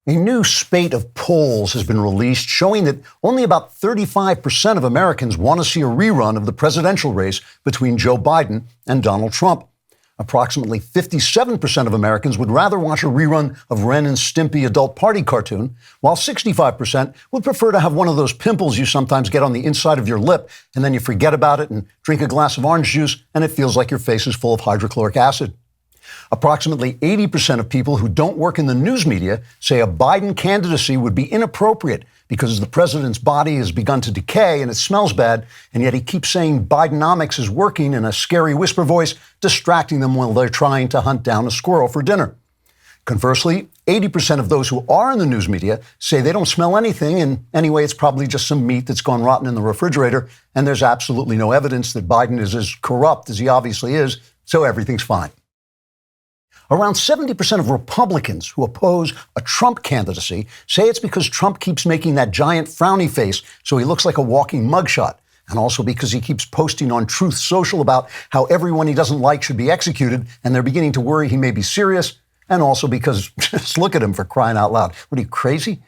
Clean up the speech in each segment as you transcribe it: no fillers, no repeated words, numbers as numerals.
A new spate of polls has been released showing that only about 35% of Americans want to see a rerun of the presidential race between Joe Biden and Donald Trump. Approximately 57% of Americans would rather watch a rerun of Ren and Stimpy adult party cartoon, while 65% would prefer to have one of those pimples you sometimes get on the inside of your lip, and then you forget about it and drink a glass of orange juice, and it feels like your face is full of hydrochloric acid. Approximately 80% of people who don't work in the news media say a Biden candidacy would be inappropriate because the president's body has begun to decay and it smells bad, and yet he keeps saying Bidenomics is working in a scary whisper voice, distracting them while they're trying to hunt down a squirrel for dinner. Conversely, 80% of those who are in the news media say they don't smell anything, and anyway, it's probably just some meat that's gone rotten in the refrigerator, and there's absolutely no evidence that Biden is as corrupt as he obviously is, so everything's fine. Around 70% of Republicans who oppose a Trump candidacy say it's because Trump keeps making that giant frowny face so he looks like a walking mugshot, and also because he keeps posting on Truth Social about how everyone he doesn't like should be executed, and they're beginning to worry he may be serious, and also because, just look at him for crying out loud. What are you, crazy?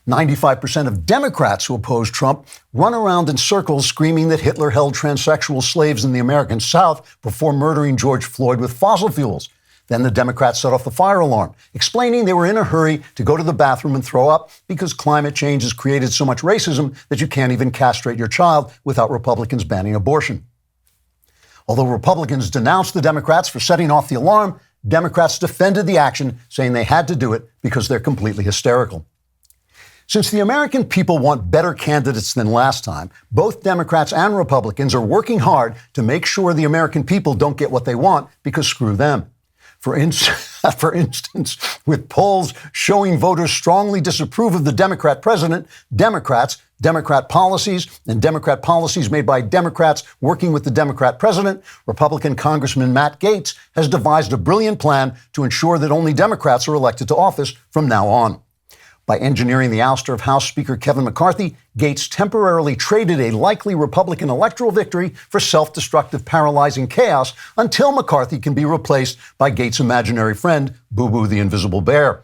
95% of Democrats who oppose Trump run around in circles screaming that Hitler held transsexual slaves in the American South before murdering George Floyd with fossil fuels. Then the Democrats set off the fire alarm, explaining they were in a hurry to go to the bathroom and throw up because climate change has created so much racism that you can't even castrate your child without Republicans banning abortion. Although Republicans denounced the Democrats for setting off the alarm, Democrats defended the action, saying they had to do it because they're completely hysterical. Since the American people want better candidates than last time, both Democrats and Republicans are working hard to make sure the American people don't get what they want, because screw them. For instance, with polls showing voters strongly disapprove of the Democrat president, Democrat policies, and Democrat policies made by Democrats working with the Democrat president, Republican Congressman Matt Gaetz has devised a brilliant plan to ensure that only Democrats are elected to office from now on. By engineering the ouster of House Speaker Kevin McCarthy, Gaetz temporarily traded a likely Republican electoral victory for self-destructive, paralyzing chaos until McCarthy can be replaced by Gaetz' imaginary friend, Boo Boo the Invisible Bear.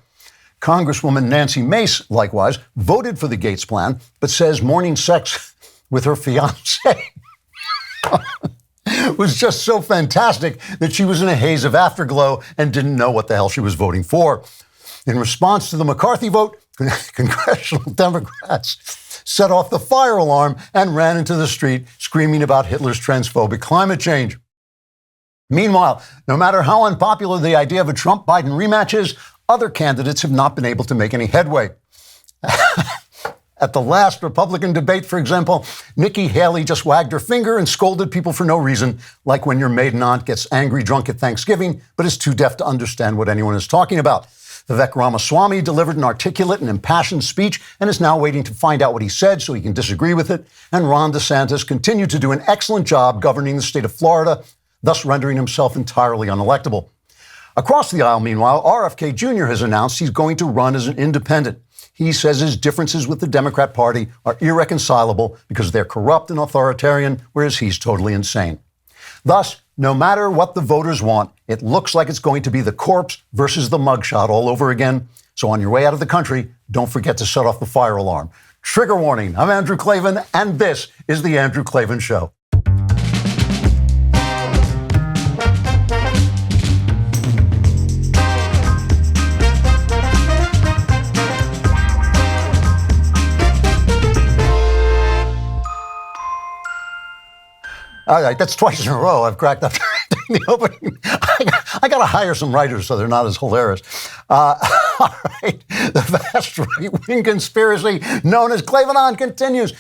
Congresswoman Nancy Mace, likewise, voted for the Gaetz plan, but says morning sex with her fiancé was just so fantastic that she was in a haze of afterglow and didn't know what the hell she was voting for. In response to the McCarthy vote, congressional Democrats set off the fire alarm and ran into the street screaming about Hitler's transphobic climate change. Meanwhile, no matter how unpopular the idea of a Trump-Biden rematch is, other candidates have not been able to make any headway. At the last Republican debate, for example, Nikki Haley just wagged her finger and scolded people for no reason, like when your maiden aunt gets angry drunk at Thanksgiving, but is too deaf to understand what anyone is talking about. Vivek Ramaswamy delivered an articulate and impassioned speech and is now waiting to find out what he said so he can disagree with it. And Ron DeSantis continued to do an excellent job governing the state of Florida, thus rendering himself entirely unelectable. Across the aisle, meanwhile, RFK Jr. has announced he's going to run as an independent. He says his differences with the Democrat Party are irreconcilable because they're corrupt and authoritarian, whereas he's totally insane. Thus, no matter what the voters want, it looks like it's going to be the corpse versus the mugshot all over again. So on your way out of the country, don't forget to set off the fire alarm. Trigger warning, I'm Andrew Klavan, and this is The Andrew Klavan Show. All right, that's twice in a row I've cracked up during the opening. I got to hire some writers so they're not as hilarious. All right, the vast right-wing conspiracy known as Klavanon continues.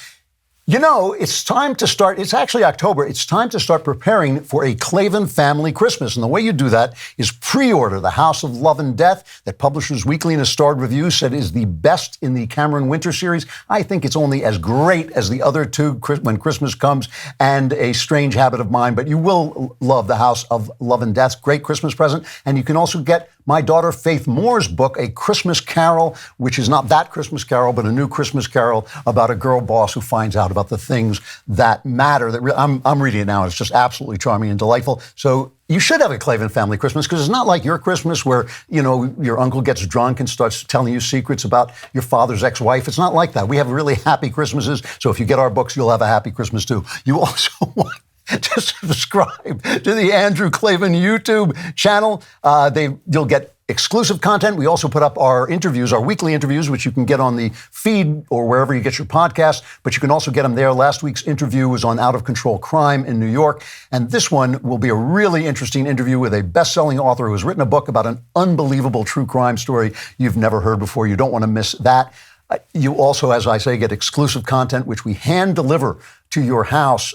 You know, it's time to start. It's actually October. It's time to start preparing for a Klavan family Christmas. And the way you do that is pre-order The House of Love and Death that Publishers Weekly in a starred review said is the best in the Cameron Winter series. I think it's only as great as the other two, When Christmas Comes and A Strange Habit of Mine. But you will love The House of Love and Death. Great Christmas present. And you can also get my daughter Faith Moore's book, A Christmas Carol, which is not that Christmas Carol, but a new Christmas Carol about a girl boss who finds out about the things that matter. I'm reading it now. It's just absolutely charming and delightful. So you should have a Klavan family Christmas, because it's not like your Christmas where, your uncle gets drunk and starts telling you secrets about your father's ex-wife. It's not like that. We have really happy Christmases. So if you get our books, you'll have a happy Christmas too. You also want to subscribe to the Andrew Klavan YouTube channel. You'll get exclusive content. We also put up our interviews, our weekly interviews, which you can get on the feed or wherever you get your podcast, but you can also get them there. Last week's interview was on out of control crime in New York. And this one will be a really interesting interview with a best-selling author who has written a book about an unbelievable true crime story you've never heard before. You don't want to miss that. You also, as I say, get exclusive content, which we hand deliver to your house,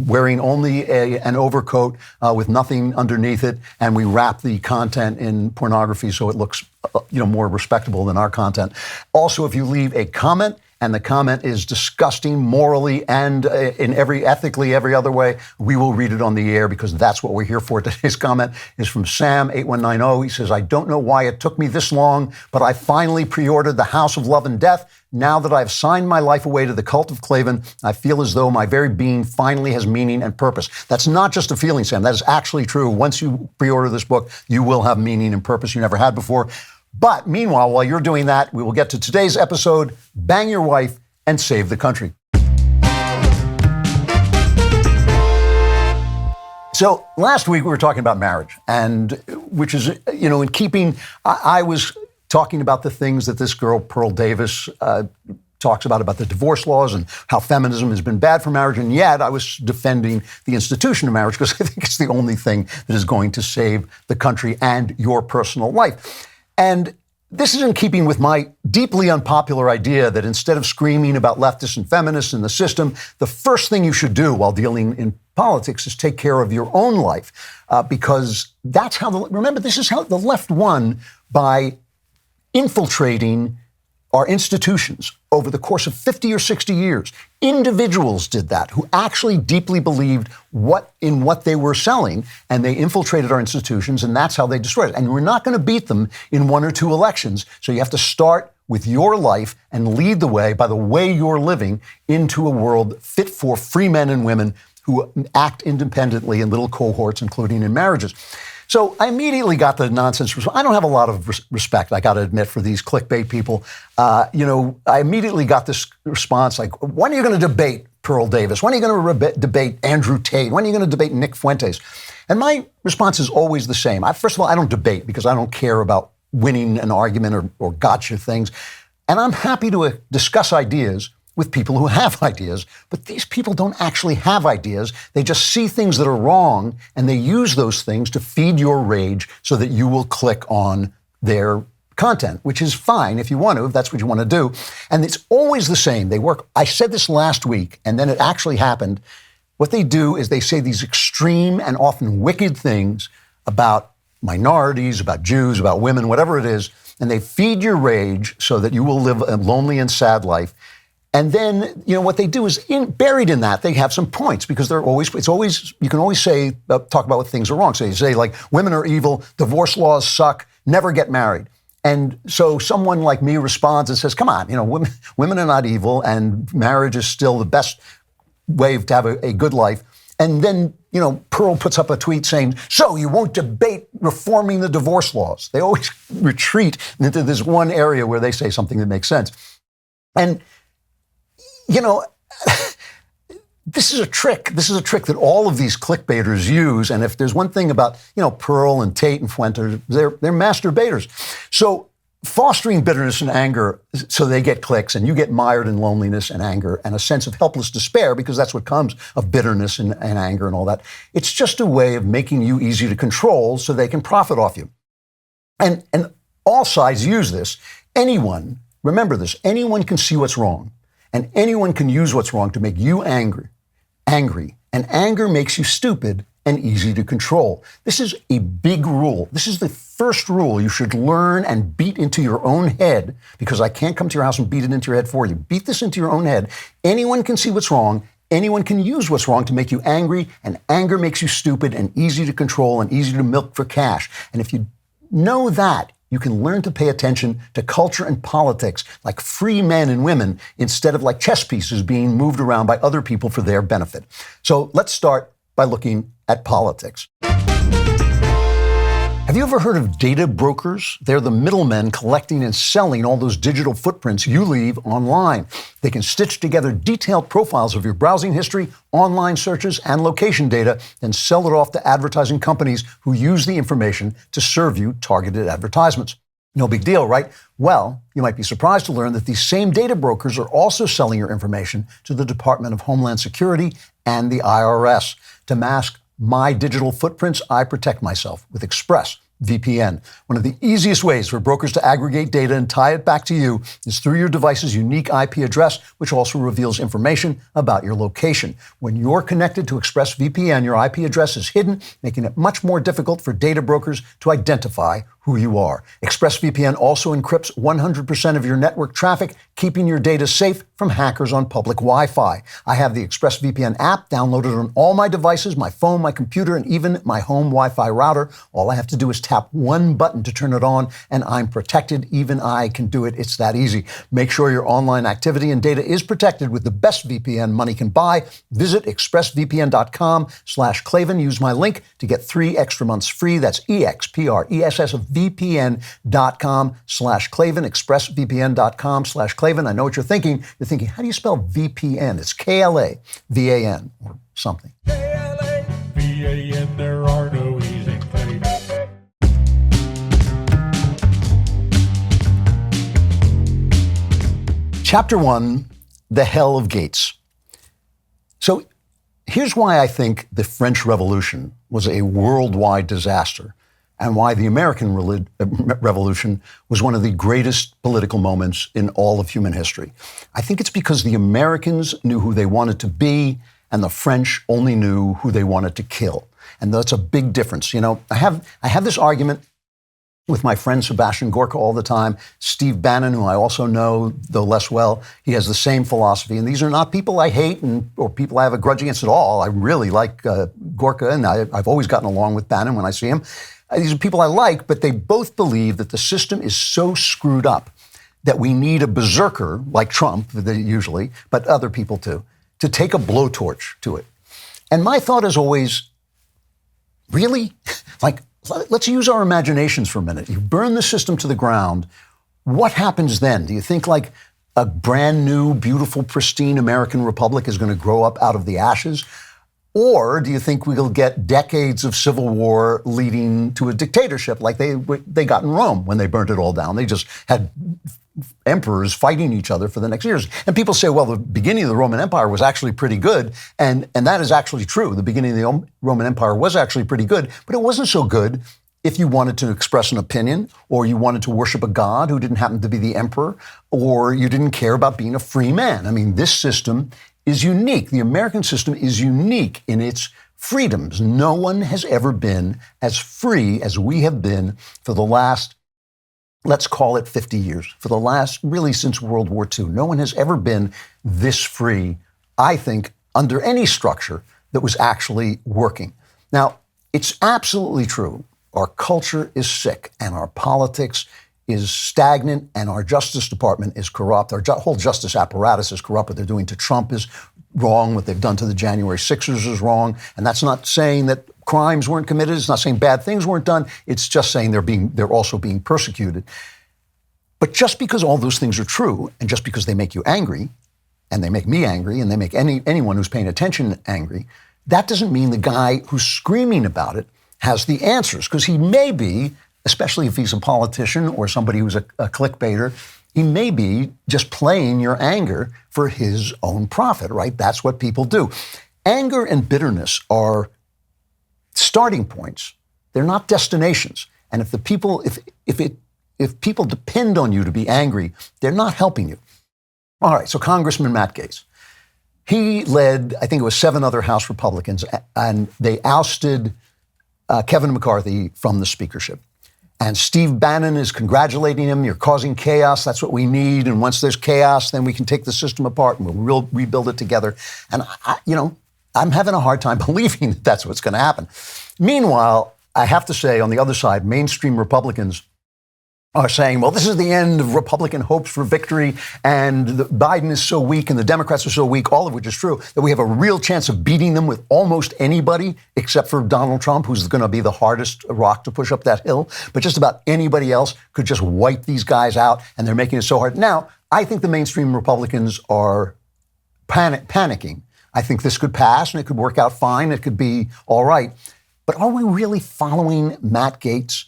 wearing only an overcoat with nothing underneath it, and we wrap the content in pornography so it looks, more respectable than our content. Also, if you leave a comment, and the comment is disgusting morally and ethically every other way, we will read it on the air, because that's what we're here for. Today's comment is from Sam 8190. He says, "I don't know why it took me this long, but I finally pre-ordered The House of Love and Death. Now that I've signed my life away to the cult of Klavan, I feel as though my very being finally has meaning and purpose." That's not just a feeling, Sam. That is actually true. Once you pre-order this book, you will have meaning and purpose you never had before. But meanwhile, while you're doing that, we will get to today's episode, Bang Your Wife and Save the Country. So last week we were talking about marriage, and which is, in keeping, I was talking about the things that this girl, Pearl Davis, talks about the divorce laws and how feminism has been bad for marriage. And yet I was defending the institution of marriage, because I think it's the only thing that is going to save the country and your personal life. And this is in keeping with my deeply unpopular idea that instead of screaming about leftists and feminists in the system, the first thing you should do while dealing in politics is take care of your own life, because that's how, remember, this is how the left won, by infiltrating our institutions over the course of 50 or 60 years. Individuals did that who actually deeply believed in what they were selling, and they infiltrated our institutions, and that's how they destroyed it. And we're not going to beat them in one or two elections, so you have to start with your life and lead the way by the way you're living into a world fit for free men and women who act independently in little cohorts, including in marriages. So I immediately got the nonsense. I don't have a lot of respect, I got to admit, for these clickbait people. I immediately got this response like, when are you going to debate Pearl Davis? When are you going to debate Andrew Tate? When are you going to debate Nick Fuentes? And my response is always the same. First of all, I don't debate, because I don't care about winning an argument or gotcha things. And I'm happy to discuss ideas with people who have ideas, but these people don't actually have ideas. They just see things that are wrong, and they use those things to feed your rage so that you will click on their content, which is fine if you want to, if that's what you want to do. And it's always the same. They work. I said this last week, and then it actually happened. What they do is they say these extreme and often wicked things about minorities, about Jews, about women, whatever it is, and they feed your rage so that you will live a lonely and sad life. And then, what they do is buried in that, they have some points, because you can always say, talk about what things are wrong. So you say, like, women are evil, divorce laws suck, never get married. And so someone like me responds and says, come on, women are not evil, and marriage is still the best way to have a good life. And then, Pearl puts up a tweet saying, so you won't debate reforming the divorce laws. They always retreat into this one area where they say something that makes sense. And this is a trick. This is a trick that all of these clickbaiters use. And if there's one thing about, Pearl and Tate and Fuentes, they're master baiters. So fostering bitterness and anger so they get clicks, and you get mired in loneliness and anger and a sense of helpless despair, because that's what comes of bitterness and anger and all that. It's just a way of making you easy to control so they can profit off you. And all sides use this. Remember this, anyone can see what's wrong. And anyone can use what's wrong to make you angry. And anger makes you stupid and easy to control. This is a big rule. This is the first rule you should learn and beat into your own head, because I can't come to your house and beat it into your head for you. Beat this into your own head. Anyone can see what's wrong. Anyone can use what's wrong to make you angry, and anger makes you stupid and easy to control and easy to milk for cash. And if you know that, you can learn to pay attention to culture and politics like free men and women, instead of like chess pieces being moved around by other people for their benefit. So let's start by looking at politics. Have you ever heard of data brokers? They're the middlemen collecting and selling all those digital footprints you leave online. They can stitch together detailed profiles of your browsing history, online searches, and location data, then sell it off to advertising companies who use the information to serve you targeted advertisements. No big deal, right? Well, you might be surprised to learn that these same data brokers are also selling your information to the Department of Homeland Security and the IRS. To mask my digital footprints, I protect myself with ExpressVPN. One of the easiest ways for brokers to aggregate data and tie it back to you is through your device's unique IP address, which also reveals information about your location. When you're connected to ExpressVPN, your IP address is hidden, making it much more difficult for data brokers to identify who you are. ExpressVPN also encrypts 100% of your network traffic, keeping your data safe from hackers on public Wi-Fi. I have the ExpressVPN app downloaded on all my devices, my phone, my computer, and even my home Wi-Fi router. All I have to do is tap one button to turn it on, and I'm protected. Even I can do it. It's that easy. Make sure your online activity and data is protected with the best VPN money can buy. Visit expressvpn.com/Klavan. Use my link to get 3 extra months free. That's expressvpn.com/Klavan, expressvpn.com/Klavan. I know what you're thinking. You're thinking, how do you spell VPN? It's KLAVAN or something. KLAVAN, there are no E's in Klavan. Chapter 1, The Hell of Gaetz. So here's why I think the French Revolution was a worldwide disaster and why the American Revolution was one of the greatest political moments in all of human history. I think it's because the Americans knew who they wanted to be and the French only knew who they wanted to kill. And that's a big difference. You know, I have this argument with my friend Sebastian Gorka all the time. Steve Bannon, who I also know, though less well, he has the same philosophy. And these are not people I hate or people I have a grudge against at all. I really like Gorka, and I've always gotten along with Bannon when I see him. These are people I like, but they both believe that the system is so screwed up that we need a berserker, like Trump, usually, but other people too, to take a blowtorch to it. And my thought is always, really? Like, let's use our imaginations for a minute. You burn the system to the ground. What happens then? Do you think like a brand new, beautiful, pristine American republic is going to grow up out of the ashes? Or do you think we'll get decades of civil war leading to a dictatorship like they got in Rome when they burnt it all down? They just had emperors fighting each other for the next years. And people say, well, the beginning of the Roman Empire was actually pretty good. And that is actually true. The beginning of the Roman Empire was actually pretty good, but it wasn't so good if you wanted to express an opinion, or you wanted to worship a god who didn't happen to be the emperor, or you didn't care about being a free man. I mean, this system is unique. The American system is unique in its freedoms. No one has ever been as free as we have been for the last, let's call it 50 years, for the last, really since World War II. No one has ever been this free, I think, under any structure that was actually working. Now, it's absolutely true. Our culture is sick and our politics is stagnant and our Justice Department is corrupt. Our whole justice apparatus is corrupt. What they're doing to Trump is wrong. What they've done to the January 6ers is wrong. And that's not saying that crimes weren't committed. It's not saying bad things weren't done. It's just saying they're also being persecuted. But just because all those things are true, and just because they make you angry, and they make me angry, and they make anyone who's paying attention angry, that doesn't mean the guy who's screaming about it has the answers, because he may be, especially if he's a politician or somebody who's a clickbaiter, he may be just playing your anger for his own profit, right? That's what people do. Anger and bitterness are starting points. They're not destinations. And if people depend on you to be angry, they're not helping you. All right, so Congressman Matt Gaetz. He led, I think it was 7 other House Republicans, and they ousted Kevin McCarthy from the speakership. And Steve Bannon is congratulating him. You're causing chaos. That's what we need. And once there's chaos, then we can take the system apart and we'll rebuild it together. And, I'm having a hard time believing that that's what's going to happen. Meanwhile, I have to say, on the other side, mainstream Republicans are saying, well, this is the end of Republican hopes for victory, and Biden is so weak and the Democrats are so weak, all of which is true, that we have a real chance of beating them with almost anybody except for Donald Trump, who's going to be the hardest rock to push up that hill. But just about anybody else could just wipe these guys out, and they're making it so hard. Now, I think the mainstream Republicans are panicking. I think this could pass and it could work out fine. It could be all right. But are we really following Matt Gaetz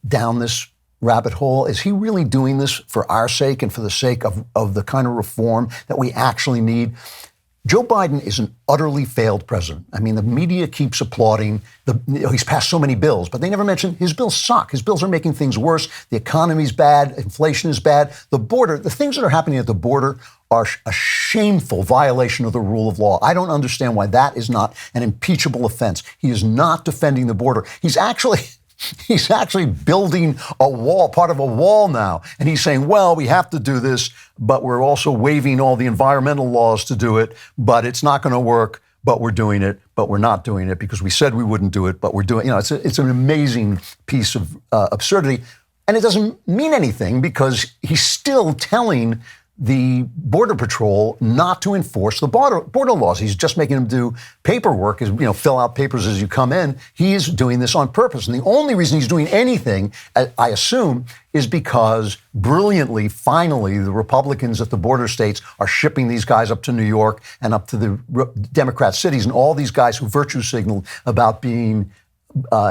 down this rabbit hole? Is he really doing this for our sake and for the sake of the kind of reform that we actually need? Joe Biden is an utterly failed president. I mean, the media keeps applauding. He's passed so many bills, but they never mention his bills suck. His bills are making things worse. The economy's bad. Inflation is bad. The border, the things that are happening at the border are a shameful violation of the rule of law. I don't understand why that is not an impeachable offense. He is not defending the border. He's actually building a wall, part of a wall now. And he's saying, well, we have to do this, but we're also waiving all the environmental laws to do it, but it's not going to work, but we're doing it, but we're not doing it because we said we wouldn't do it, but we're doing it. It's an amazing piece of absurdity. And it doesn't mean anything because he's still telling the Border Patrol not to enforce the border laws. He's just making them do paperwork, fill out papers as you come in. He's doing this on purpose. And the only reason he's doing anything, I assume, is because brilliantly, finally, the Republicans at the border states are shipping these guys up to New York and up to the Democrat cities. And all these guys who virtue signaled about being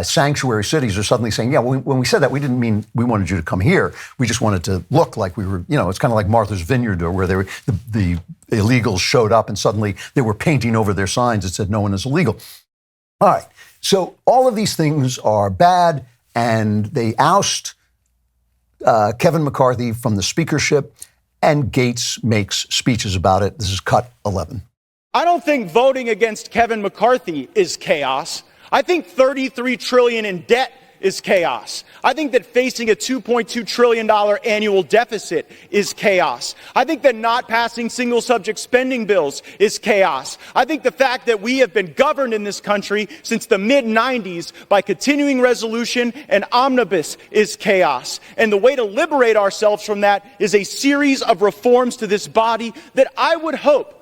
sanctuary cities are suddenly saying, yeah, when we said that, we didn't mean we wanted you to come here. We just wanted to look like we were, it's kind of like Martha's Vineyard, where the illegals showed up and suddenly they were painting over their signs that said no one is illegal. All right. So all of these things are bad, and they oust Kevin McCarthy from the speakership, and Gaetz makes speeches about it. This is cut 11. I don't think voting against Kevin McCarthy is chaos. I think $33 trillion in debt is chaos. I think that facing a $2.2 trillion annual deficit is chaos. I think that not passing single subject spending bills is chaos. I think the fact that we have been governed in this country since the mid-90s by continuing resolution and omnibus is chaos. And the way to liberate ourselves from that is a series of reforms to this body that I would hope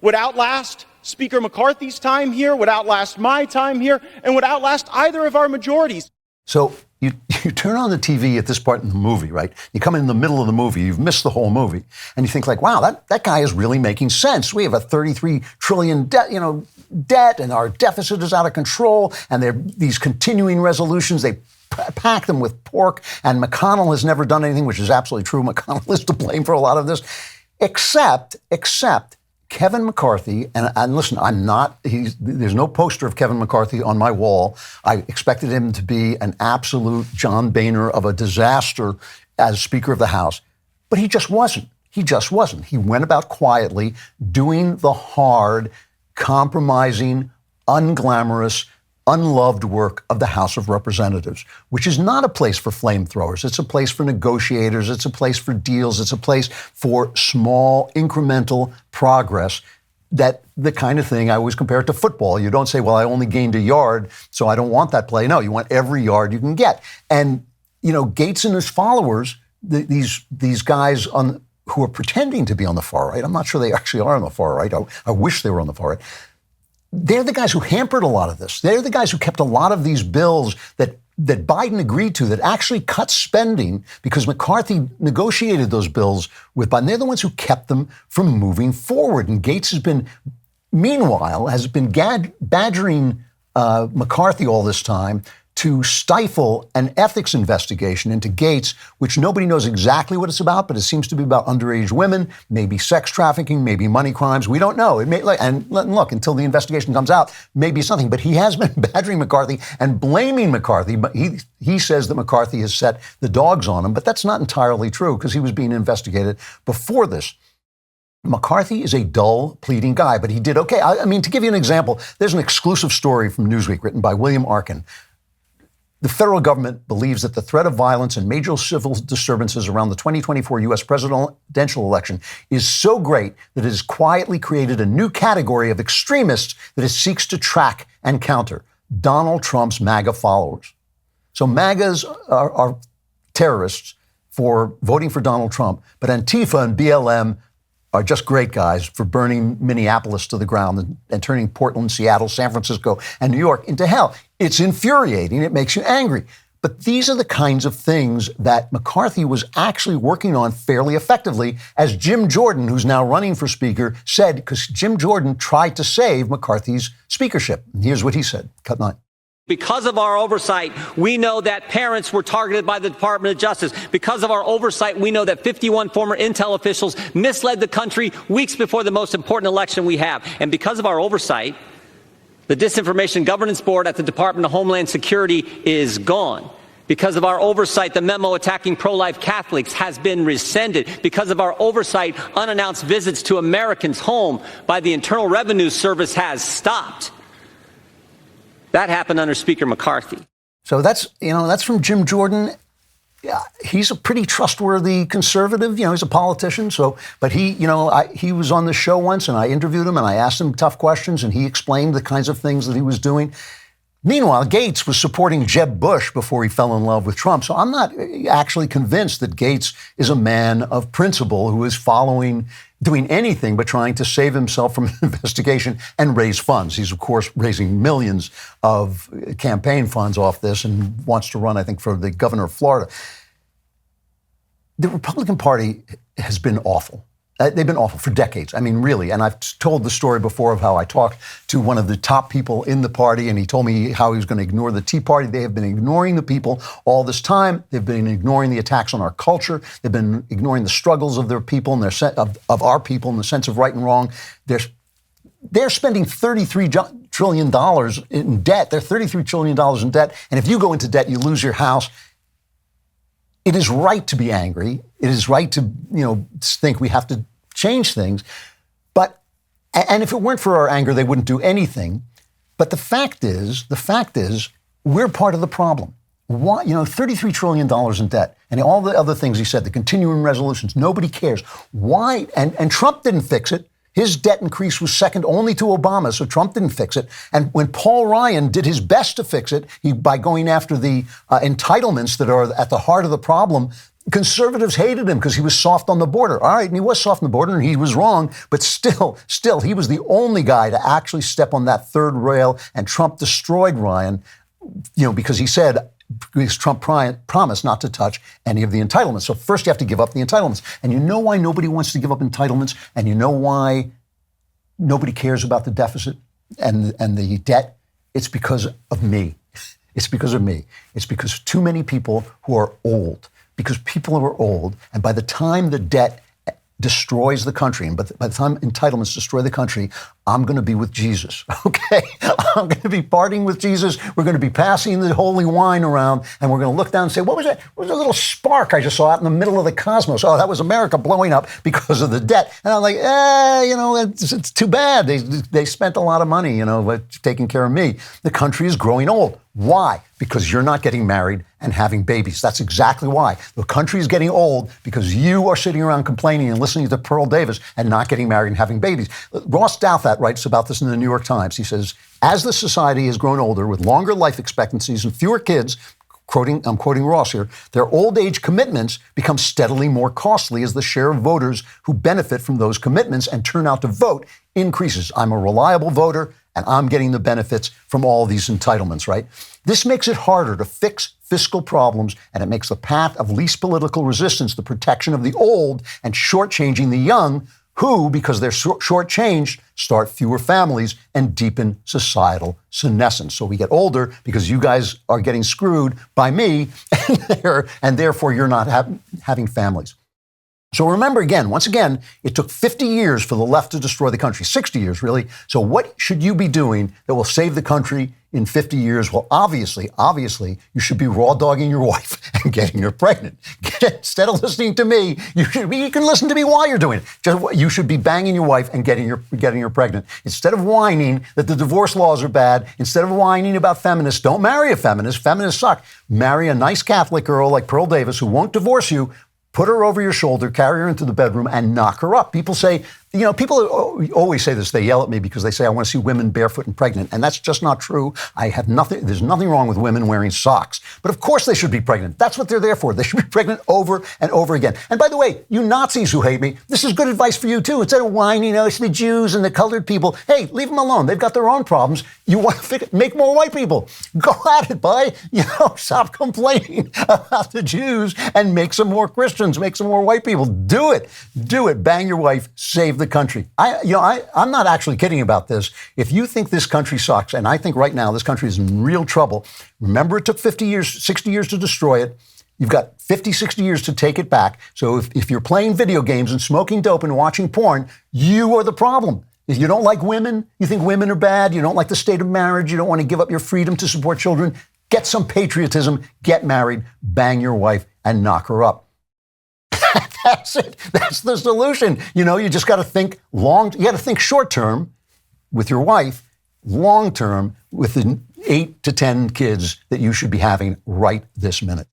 would outlast Speaker McCarthy's time here, would outlast my time here, and would outlast either of our majorities. So you turn on the TV at this part in the movie, right? You come in the middle of the movie, you've missed the whole movie, and you think like, wow, that guy is really making sense. We have a $33 trillion debt, and our deficit is out of control, and there these continuing resolutions, they pack them with pork, and McConnell has never done anything, which is absolutely true. McConnell is to blame for a lot of this, except Kevin McCarthy, and listen, there's no poster of Kevin McCarthy on my wall. I expected him to be an absolute John Boehner of a disaster as Speaker of the House, but he just wasn't. He went about quietly doing the hard, compromising, unglamorous, unloved work of the House of Representatives, which is not a place for flamethrowers. It's a place for negotiators. It's a place for deals. It's a place for small, incremental progress. That the kind of thing I always compare it to football. You don't say, well, I only gained a yard, so I don't want that play. No, you want every yard you can get. And, Gaetz and his followers, these guys who are pretending to be on the far right, I'm not sure they actually are on the far right. I wish they were on the far right. They're the guys who hampered a lot of this. They're the guys who kept a lot of these bills that Biden agreed to that actually cut spending because McCarthy negotiated those bills with Biden. They're the ones who kept them from moving forward. And Gaetz meanwhile, has been badgering McCarthy all this time to stifle an ethics investigation into Gaetz, which nobody knows exactly what it's about, but it seems to be about underage women, maybe sex trafficking, maybe money crimes. We don't know. And look, until the investigation comes out, maybe it's nothing. But he has been badgering McCarthy and blaming McCarthy. But he says that McCarthy has set the dogs on him, but that's not entirely true because he was being investigated before this. McCarthy is a dull, pleading guy, but he did okay. I mean, to give you an example, there's an exclusive story from Newsweek written by William Arkin. The federal government believes that the threat of violence and major civil disturbances around the 2024 U.S. presidential election is so great that it has quietly created a new category of extremists that it seeks to track and counter: Donald Trump's MAGA followers. So MAGAs are terrorists. for voting for Donald Trump, but Antifa and BLM are just great guys for burning Minneapolis to the ground and turning Portland, Seattle, San Francisco, and New York into hell. It's infuriating. It makes you angry. But these are the kinds of things that McCarthy was actually working on fairly effectively, as Jim Jordan, who's now running for Speaker, said, because Jim Jordan tried to save McCarthy's speakership. And here's what he said. Cut 9. Because of our oversight, we know that parents were targeted by the Department of Justice. Because of our oversight, we know that 51 former intel officials misled the country weeks before the most important election we have. And because of our oversight, the Disinformation Governance Board at the Department of Homeland Security is gone. Because of our oversight, the memo attacking pro-life Catholics has been rescinded. Because of our oversight, unannounced visits to Americans' home by the Internal Revenue Service has stopped. That happened under Speaker McCarthy. So that's from Jim Jordan. Yeah, he's a pretty trustworthy conservative. He's a politician. But he was on the show once, and I interviewed him, and I asked him tough questions, and he explained the kinds of things that he was doing. Meanwhile, Gaetz was supporting Jeb Bush before he fell in love with Trump. So I'm not actually convinced that Gaetz is a man of principle who is doing anything but trying to save himself from an investigation and raise funds. He's, of course, raising millions of campaign funds off this and wants to run, I think, for the governor of Florida. The Republican Party has been awful. They've been awful for decades. I mean, really. And I've told the story before of how I talked to one of the top people in the party, and he told me how he was going to ignore the Tea Party. They have been ignoring the people all this time. They've been ignoring the attacks on our culture. They've been ignoring the struggles of their people and of our people in the sense of right and wrong. They're spending $33 trillion in debt. They're $33 trillion in debt. And if you go into debt, you lose your house. It is right to be angry. It is right to, think we have to change things. And if it weren't for our anger, they wouldn't do anything. But the fact is, we're part of the problem. Why, $33 trillion in debt and all the other things he said, the continuing resolutions, nobody cares. Why? And Trump didn't fix it. His debt increase was second only to Obama, so Trump didn't fix it. And when Paul Ryan did his best to fix it, by going after the entitlements that are at the heart of the problem, conservatives hated him because he was soft on the border. All right, and he was soft on the border, and he was wrong, but still, he was the only guy to actually step on that third rail, and Trump destroyed Ryan, because Trump promised not to touch any of the entitlements. So first you have to give up the entitlements. And you know why nobody wants to give up entitlements? And you know why nobody cares about the deficit and the debt? It's because of me. It's because of me. It's because too many people who are old. Because people are old, and by the time the debt destroys the country, and by the time entitlements destroy the country, I'm going to be with Jesus, okay? I'm going to be partying with Jesus. We're going to be passing the holy wine around, and we're going to look down and say, what was that? What was a little spark I just saw out in the middle of the cosmos? Oh, that was America blowing up because of the debt. And I'm like, it's too bad. They spent a lot of money, taking care of me. The country is growing old. Why? Because you're not getting married and having babies. That's exactly why. The country is getting old because you are sitting around complaining and listening to Pearl Davis and not getting married and having babies. Ross Douthat writes about this in the New York Times. He says, as the society has grown older with longer life expectancies and fewer kids, I'm quoting Ross here, their old age commitments become steadily more costly as the share of voters who benefit from those commitments and turn out to vote increases. I'm a reliable voter, and I'm getting the benefits from all these entitlements, right? This makes it harder to fix fiscal problems, and it makes the path of least political resistance the protection of the old and shortchanging the young who, because they're shortchanged, start fewer families and deepen societal senescence. So we get older because you guys are getting screwed by me, and therefore you're not having families. So remember once again, it took 50 years for the left to destroy the country, 60 years really. So what should you be doing that will save the country in 50 years? Well, obviously, you should be raw dogging your wife and getting her pregnant. Instead of listening to me, you can listen to me while you're doing it. You should be banging your wife and getting her pregnant. Instead of whining that the divorce laws are bad, instead of whining about feminists, don't marry a feminist. Feminists suck. Marry a nice Catholic girl like Pearl Davis who won't divorce you. Put her over your shoulder, carry her into the bedroom, and knock her up. People say, People always say this. They yell at me because they say, I want to see women barefoot and pregnant. And that's just not true. There's nothing wrong with women wearing socks. But of course they should be pregnant. That's what they're there for. They should be pregnant over and over again. And by the way, you Nazis who hate me, this is good advice for you too. Instead of whining, it's the Jews and the colored people. Hey, leave them alone. They've got their own problems. You want to make more white people. Go at it, boy. Stop complaining about the Jews and make some more Christians, make some more white people. Do it. Do it. Bang your wife. Save the country. I'm not actually kidding about this. If you think this country sucks, and I think right now this country is in real trouble, remember it took 50 years, 60 years to destroy it. You've got 50, 60 years to take it back. So if you're playing video games and smoking dope and watching porn, you are the problem. If you don't like women, you think women are bad, you don't like the state of marriage, you don't want to give up your freedom to support children, get some patriotism, get married, bang your wife, and knock her up. That's it. That's the solution. You just got to think you got to think short term with your wife, long term with the 8 to 10 kids that you should be having right this minute.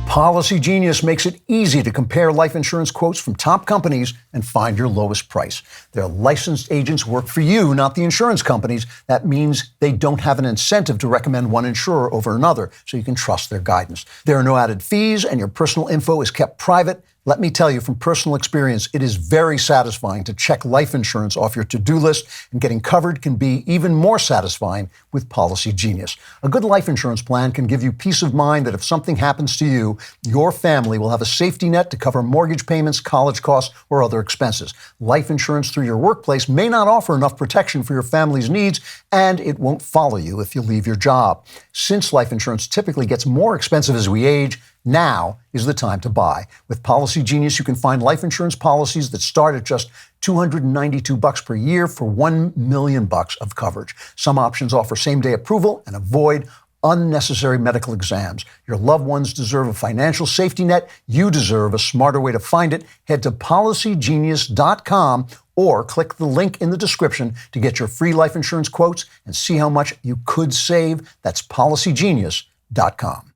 Policy Genius makes it easy to compare life insurance quotes from top companies and find your lowest price. Their licensed agents work for you, not the insurance companies. That means they don't have an incentive to recommend one insurer over another, so you can trust their guidance. There are no added fees, and your personal info is kept private. Let me tell you from personal experience, it is very satisfying to check life insurance off your to-do list, and getting covered can be even more satisfying with Policy Genius. A good life insurance plan can give you peace of mind that if something happens to you, your family will have a safety net to cover mortgage payments, college costs, or other expenses. Life insurance through your workplace may not offer enough protection for your family's needs, and it won't follow you if you leave your job. Since life insurance typically gets more expensive as we age, now is the time to buy. With Policy Genius, you can find life insurance policies that start at just $292 per year for $1 million of coverage. Some options offer same-day approval and avoid unnecessary medical exams. Your loved ones deserve a financial safety net. You deserve a smarter way to find it. Head to policygenius.com or click the link in the description to get your free life insurance quotes and see how much you could save. That's policygenius.com.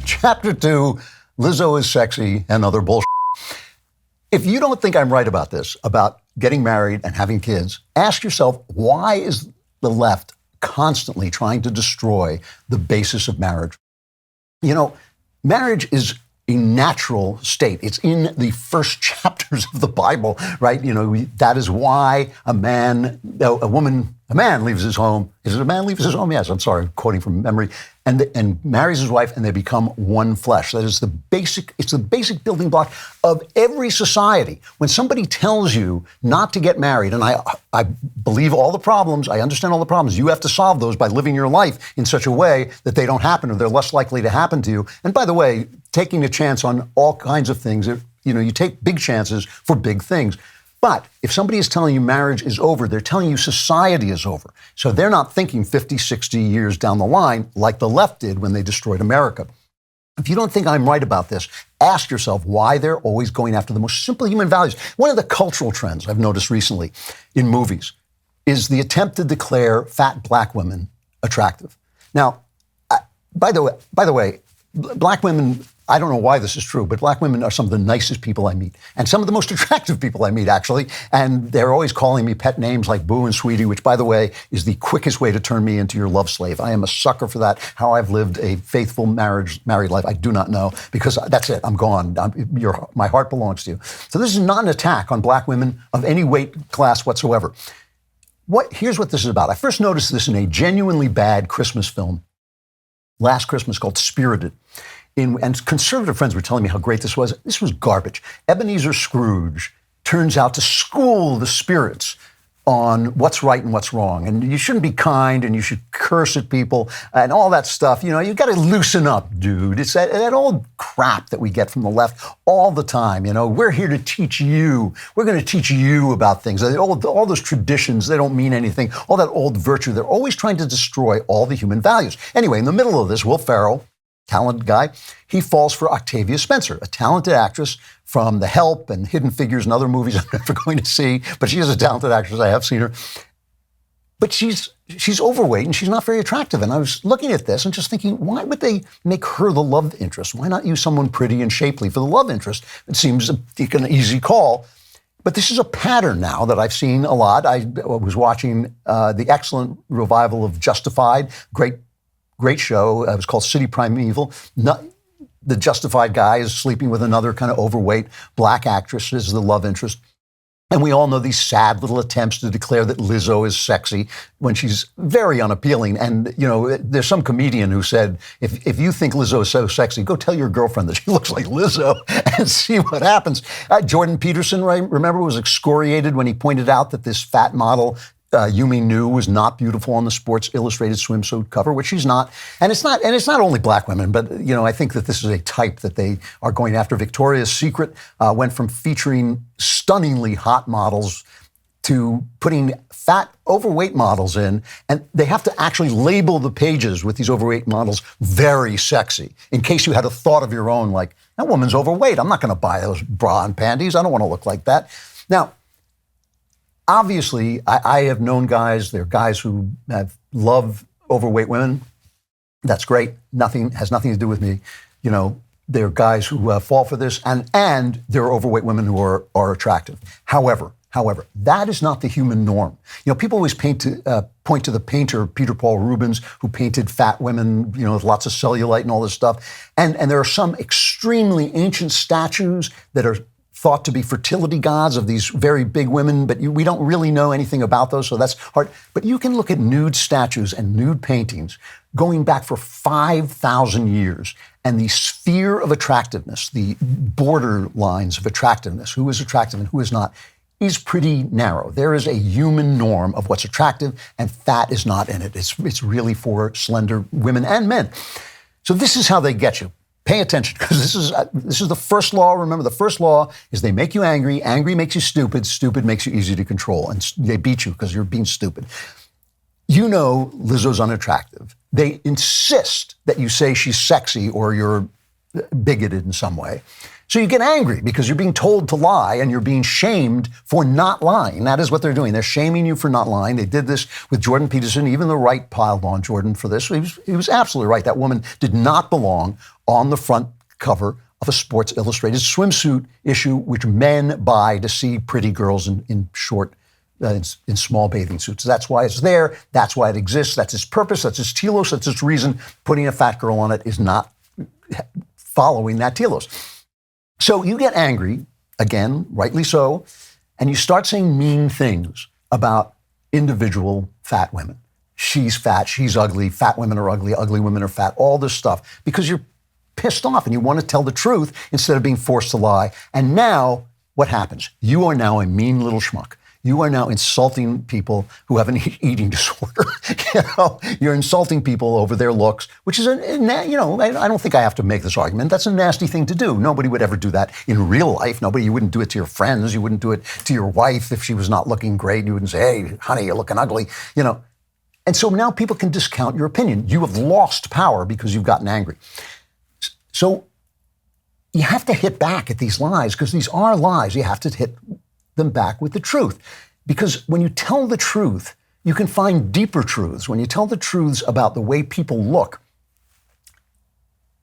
Chapter 2, Lizzo is sexy and other bullshit. If you don't think I'm right about this, about getting married and having kids, ask yourself, why is the left constantly trying to destroy the basis of marriage? Marriage is a natural state. It's in the first chapters of the Bible, right? That is why a man leaves his home. Is it a man leaves his home? Yes, I'm sorry, I'm quoting from memory. And marries his wife, and they become one flesh. That is it's the basic building block of every society. When somebody tells you not to get married, and I believe all the problems, I understand all the problems, you have to solve those by living your life in such a way that they don't happen or they're less likely to happen to you. And by the way, taking a chance on all kinds of things, you take big chances for big things. But if somebody is telling you marriage is over, they're telling you society is over. So they're not thinking 50, 60 years down the line like the left did when they destroyed America. If you don't think I'm right about this, ask yourself why they're always going after the most simple human values. One of the cultural trends I've noticed recently in movies is the attempt to declare fat black women attractive. Now, by the way, black women, I don't know why this is true, but black women are some of the nicest people I meet and some of the most attractive people I meet, actually. And they're always calling me pet names like Boo and Sweetie, which, by the way, is the quickest way to turn me into your love slave. I am a sucker for that. How I've lived a faithful married life, I do not know, because that's it. I'm gone. My heart belongs to you. So this is not an attack on black women of any weight class whatsoever. Here's what this is about. I first noticed this in a genuinely bad Christmas film last Christmas called Spirited. And conservative friends were telling me how great this was. This was garbage. Ebenezer Scrooge turns out to school the spirits on what's right and what's wrong. And you shouldn't be kind, and you should curse at people and all that stuff. You got to loosen up, dude. It's that old crap that we get from the left all the time. We're here to teach you. We're going to teach you about things. All those traditions, they don't mean anything. All that old virtue, they're always trying to destroy all the human values. Anyway, in the middle of this, Will Ferrell, talented guy, he falls for Octavia Spencer, a talented actress from The Help and Hidden Figures and other movies I'm never going to see, but she is a talented actress. I have seen her. But she's overweight and she's not very attractive. And I was looking at this and just thinking, why would they make her the love interest? Why not use someone pretty and shapely for the love interest? It seems an easy call. But this is a pattern now that I've seen a lot. I was watching the excellent revival of Justified, great show. It was called City Primeval. The Justified guy is sleeping with another kind of overweight black actress as the love interest. And we all know these sad little attempts to declare that Lizzo is sexy when she's very unappealing. And, you know, there's some comedian who said, if you think Lizzo is so sexy, go tell your girlfriend that she looks like Lizzo and see what happens. Jordan Peterson, remember, was excoriated when he pointed out that this fat model, Yumi Nu, was not beautiful on the Sports Illustrated swimsuit cover, which she's not. And it's not only black women, but, you know, I think that this is a type that they are going after. Victoria's Secret went from featuring stunningly hot models to putting fat, overweight models in, and they have to actually label the pages with these overweight models very sexy, in case you had a thought of your own, like, that woman's overweight. I'm not going to buy those bra and panties. I don't want to look like that. Now, obviously, I have known guys, there are guys who love overweight women. That's great. Has nothing to do with me. You know, there are guys who fall for this, and there are overweight women who are attractive. However, that is not the human norm. You know, people always point to the painter Peter Paul Rubens, who painted fat women, you know, with lots of cellulite and all this stuff. And there are some extremely ancient statues that are thought to be fertility gods of these very big women, but we don't really know anything about those, so that's hard. But you can look at nude statues and nude paintings going back for 5,000 years, and the sphere of attractiveness, the border lines of attractiveness, who is attractive and who is not, is pretty narrow. There is a human norm of what's attractive, and fat is not in it. It's really for slender women and men. So this is how they get you. Pay attention, because this is the first law. Remember, the first law is they make you angry. Angry makes you stupid. Stupid makes you easy to control. And they beat you because you're being stupid. You know Lizzo's unattractive. They insist that you say she's sexy or you're bigoted in some way. So you get angry because you're being told to lie and you're being shamed for not lying. That is what they're doing. They're shaming you for not lying. They did this with Jordan Peterson. Even the right piled on Jordan for this. He was absolutely right. That woman did not belong on the front cover of a Sports Illustrated swimsuit issue, which men buy to see pretty girls in short, in small bathing suits. That's why it's there. That's why it exists. That's its purpose. That's its telos. That's its reason. Putting a fat girl on it is not following that telos. So you get angry, again, rightly so, and you start saying mean things about individual fat women. She's fat, she's ugly, fat women are ugly women are fat, all this stuff, because you're pissed off and you want to tell the truth instead of being forced to lie. And now, what happens? You are now a mean little schmuck. You are now insulting people who have an eating disorder. You know, you're insulting people over their looks, which is, I don't think I have to make this argument. That's a nasty thing to do. Nobody would ever do that in real life. You wouldn't do it to your friends. You wouldn't do it to your wife if she was not looking great. You wouldn't say, hey, honey, you're looking ugly, you know. And so now people can discount your opinion. You have lost power because you've gotten angry. So you have to hit back at these lies because these are lies. You have to hit them back with the truth. Because when you tell the truth, you can find deeper truths. When you tell the truths about the way people look,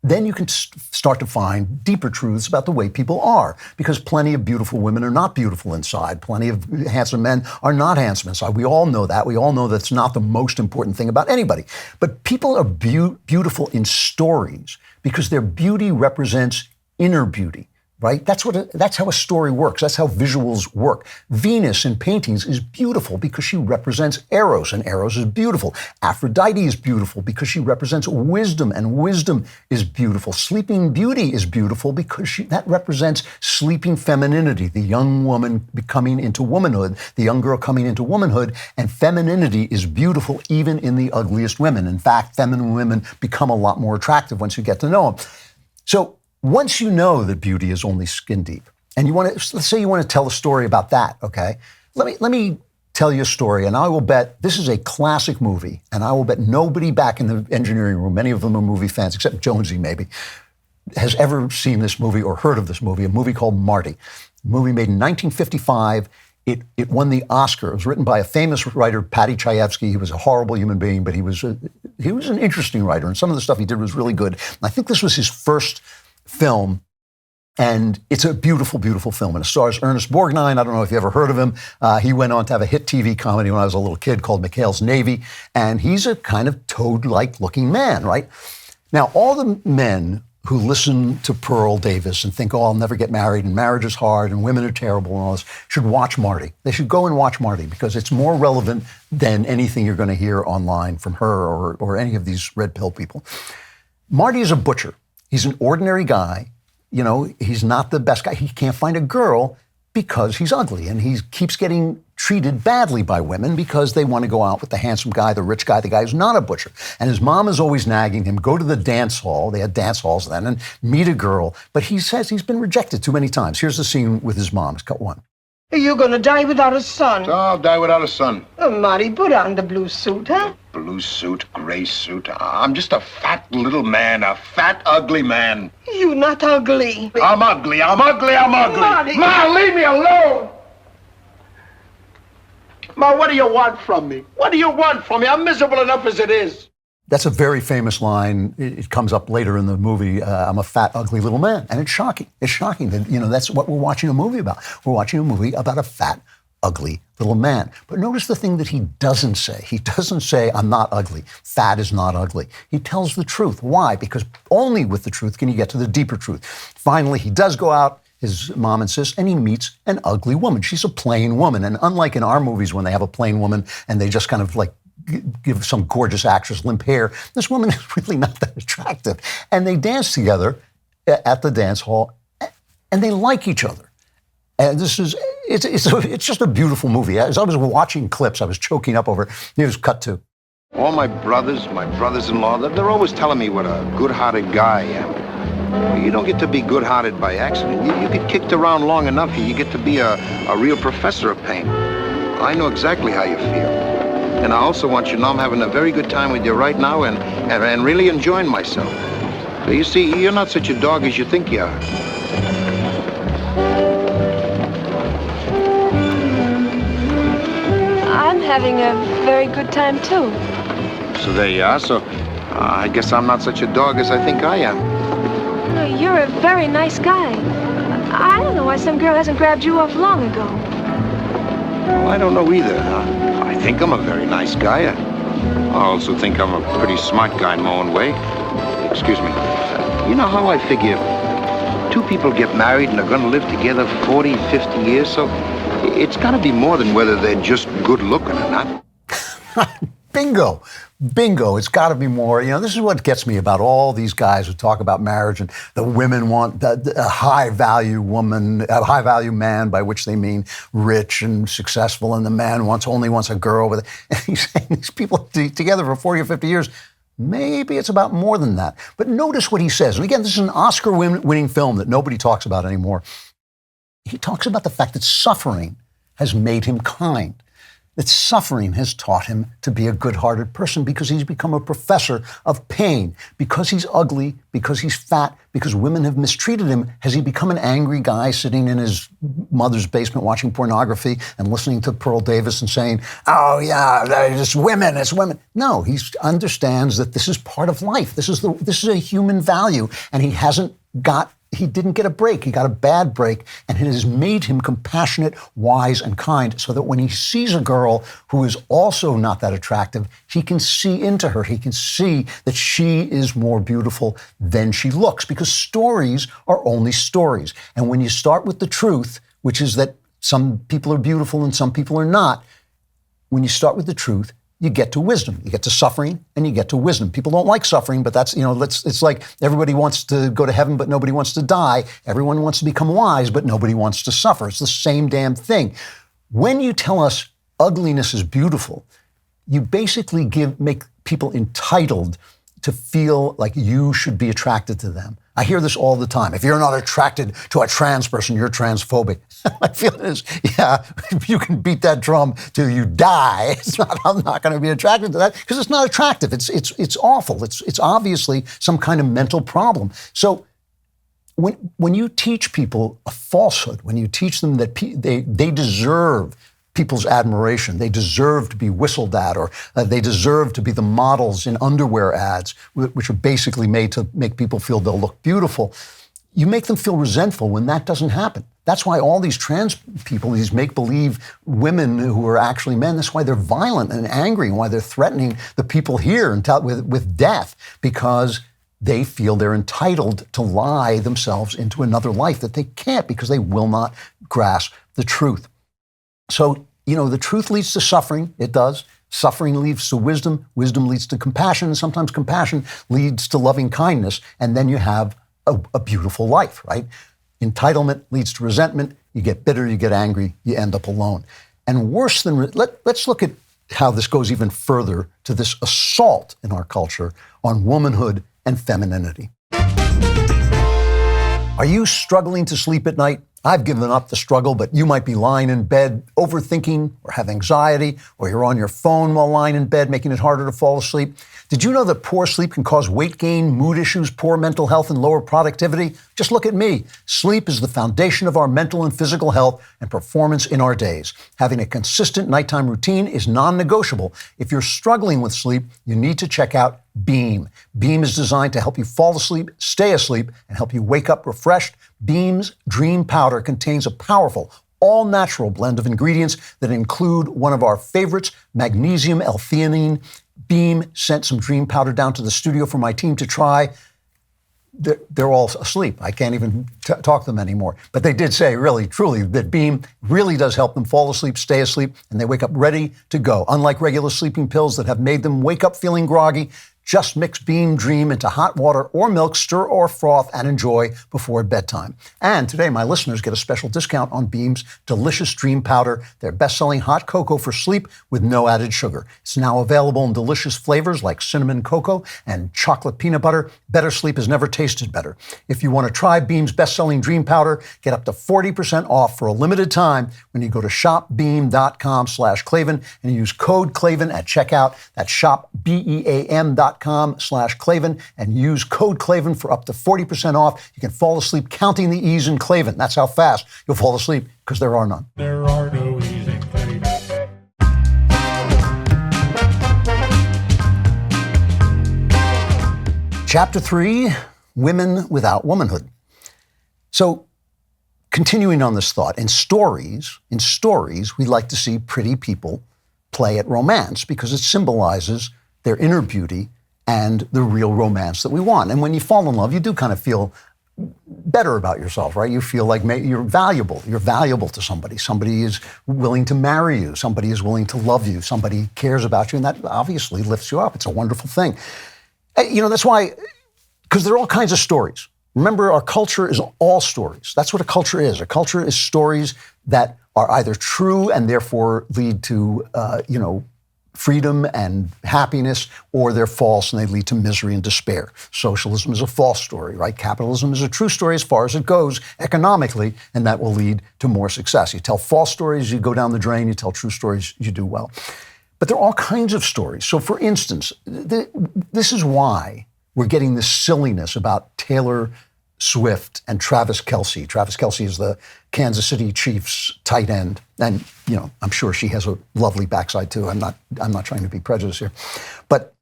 then you can start to find deeper truths about the way people are. Because plenty of beautiful women are not beautiful inside. Plenty of handsome men are not handsome inside. We all know that. We all know that's not the most important thing about anybody. But people are beautiful in stories because their beauty represents inner beauty. Right? That's how a story works. That's how visuals work. Venus in paintings is beautiful because she represents Eros, and Eros is beautiful. Aphrodite is beautiful because she represents wisdom, and wisdom is beautiful. Sleeping Beauty is beautiful because that represents sleeping femininity, the young woman coming into womanhood, the young girl coming into womanhood, and femininity is beautiful even in the ugliest women. In fact, feminine women become a lot more attractive once you get to know them. So, once you know that beauty is only skin deep, and you want to, let's say you want to tell a story about that, okay? Let me tell you a story, and I will bet this is a classic movie, and I will bet nobody back in the engineering room, many of them are movie fans, except Jonesy maybe, has ever seen this movie or heard of this movie, a movie called Marty. A movie made in 1955. It won the Oscar. It was written by a famous writer, Paddy Chayefsky. He was a horrible human being, but he was an interesting writer, and some of the stuff he did was really good. And I think this was his first film, and it's a beautiful, beautiful film. And it stars Ernest Borgnine. I don't know if you ever heard of him. He went on to have a hit TV comedy when I was a little kid called McHale's Navy, and he's a kind of toad-like looking man, right? Now, all the men who listen to Pearl Davis and think, oh, I'll never get married and marriage is hard and women are terrible and all this, should watch Marty. They should go and watch Marty because it's more relevant than anything you're going to hear online from her or any of these red pill people. Marty is a butcher. He's an ordinary guy. You know, he's not the best guy. He can't find a girl because he's ugly, and he keeps getting treated badly by women because they want to go out with the handsome guy, the rich guy, the guy who's not a butcher. And his mom is always nagging him, go to the dance hall. They had dance halls then, and meet a girl. But he says he's been rejected too many times. Here's the scene with his mom. It's cut one. You're gonna die without a son. So I'll die without a son. Oh, Marty, put on the blue suit, huh? Blue suit, gray suit. I'm just a fat little man, a fat, ugly man. You not ugly. I'm ugly. Marty. Ma, leave me alone! Ma, what do you want from me? What do you want from me? I'm miserable enough as it is. That's a very famous line. It comes up later in the movie. I'm a fat, ugly little man. And it's shocking. It's shocking that, that's what we're watching a movie about. We're watching a movie about a fat, ugly little man. But notice the thing that he doesn't say. He doesn't say, I'm not ugly. Fat is not ugly. He tells the truth. Why? Because only with the truth can you get to the deeper truth. Finally, he does go out, his mom insists, and he meets an ugly woman. She's a plain woman. And unlike in our movies when they have a plain woman and they just kind of like give some gorgeous actress limp hair, this woman is really not that attractive. And they dance together at the dance hall, and they like each other. And it's just a beautiful movie. As I was watching clips, I was choking up over it. Here's cut two. All my brothers-in-law, they're always telling me what a good-hearted guy I am. You don't get to be good-hearted by accident. You get kicked around long enough, you get to be a real professor of pain. I know exactly how you feel. And I also want you to know I'm having a very good time with you right now and really enjoying myself. So you see, you're not such a dog as you think you are. I'm having a very good time, too. So there you are. So I guess I'm not such a dog as I think I am. No, you're a very nice guy. I don't know why some girl hasn't grabbed you off long ago. Well, I don't know either. I think I'm a very nice guy. I also think I'm a pretty smart guy in my own way. Excuse me. You know how I figure two people get married and they're going to live together 40, 50 years? So it's got to be more than whether they're just good looking or not. Bingo. Bingo. It's got to be more. This is what gets me about all these guys who talk about marriage and the women want a high-value woman, a high-value man, by which they mean rich and successful, and the man only wants a girl with it. And he's saying these people together for 40 or 50 years, maybe it's about more than that. But notice what he says. And again, this is an Oscar-winning film that nobody talks about anymore. He talks about the fact that suffering has made him kind. That suffering has taught him to be a good-hearted person because he's become a professor of pain. Because he's ugly, because he's fat, because women have mistreated him, has he become an angry guy sitting in his mother's basement watching pornography and listening to Pearl Davis and saying, oh, yeah, it's women. No, he understands that this is part of life. This is a human value, and he didn't get a break. He got a bad break, and it has made him compassionate, wise, and kind, so that when he sees a girl who is also not that attractive, he can see into her. He can see that she is more beautiful than she looks, because stories are only stories. And when you start with the truth, which is that some people are beautiful and some people are not, when you start with the truth, you get to wisdom. You get to suffering and you get to wisdom. People don't like suffering, but that's, it's like everybody wants to go to heaven, but nobody wants to die. Everyone wants to become wise, but nobody wants to suffer. It's the same damn thing. When you tell us ugliness is beautiful, you basically make people entitled to feel like you should be attracted to them. I hear this all the time. If you're not attracted to a trans person, you're transphobic. My feeling is, yeah, you can beat that drum till you die. I'm not going to be attracted to that because it's not attractive. It's awful. It's obviously some kind of mental problem. So when you teach people a falsehood, when you teach them that they deserve people's admiration, they deserve to be whistled at, or they deserve to be the models in underwear ads, which are basically made to make people feel they'll look beautiful, you make them feel resentful when that doesn't happen. That's why all these trans people, these make-believe women who are actually men, that's why they're violent and angry, and why they're threatening the people here with death, because they feel they're entitled to lie themselves into another life that they can't, because they will not grasp the truth. So, the truth leads to suffering. It does. Suffering leads to wisdom. Wisdom leads to compassion. And sometimes compassion leads to loving kindness. And then you have a beautiful life, right? Entitlement leads to resentment. You get bitter, you get angry, you end up alone. And worse than, let's look at how this goes even further to this assault in our culture on womanhood and femininity. Are you struggling to sleep at night? I've given up the struggle, but you might be lying in bed overthinking or have anxiety, or you're on your phone while lying in bed, making it harder to fall asleep. Did you know that poor sleep can cause weight gain, mood issues, poor mental health, and lower productivity? Just look at me. Sleep is the foundation of our mental and physical health and performance in our days. Having a consistent nighttime routine is non-negotiable. If you're struggling with sleep, you need to check out Beam. Beam is designed to help you fall asleep, stay asleep, and help you wake up refreshed. Beam's Dream Powder contains a powerful, all-natural blend of ingredients that include one of our favorites, magnesium L-theanine. Beam sent some Dream Powder down to the studio for my team to try. They're all asleep. I can't even talk to them anymore. But they did say, really, truly, that Beam really does help them fall asleep, stay asleep, and they wake up ready to go. Unlike regular sleeping pills that have made them wake up feeling groggy, just mix Beam Dream into hot water or milk, stir or froth, and enjoy before bedtime. And today, my listeners get a special discount on Beam's delicious Dream Powder, their best-selling hot cocoa for sleep with no added sugar. It's now available in delicious flavors like cinnamon cocoa and chocolate peanut butter. Better sleep has never tasted better. If you want to try Beam's best-selling Dream Powder, get up to 40% off for a limited time when you go to shopbeam.com/Klavan and use code Klavan at checkout. That's shopbeam.com/Klavan and use code Klavan for up to 40% off. You can fall asleep counting the E's in Klavan. That's how fast you'll fall asleep, because there are none. There are no E's in Klavan. Chapter 3, Women Without Womanhood. So, continuing on this thought, in stories, we like to see pretty people play at romance because it symbolizes their inner beauty and the real romance that we want. And when you fall in love, you do kind of feel better about yourself, right? You feel like you're valuable. You're valuable to somebody. Somebody is willing to marry you. Somebody is willing to love you. Somebody cares about you, and that obviously lifts you up. It's a wonderful thing. That's why, because there are all kinds of stories. Remember, our culture is all stories. That's what a culture is. A culture is stories that are either true and therefore lead to, freedom and happiness, or they're false and they lead to misery and despair. Socialism is a false story, right? Capitalism is a true story as far as it goes economically, and that will lead to more success. You tell false stories, you go down the drain. You tell true stories, you do well. But there are all kinds of stories. So, for instance, this is why we're getting this silliness about Taylor Swift and Travis Kelce. Travis Kelce is the Kansas City Chiefs tight end. And, I'm sure she has a lovely backside too. I'm not trying to be prejudiced here. But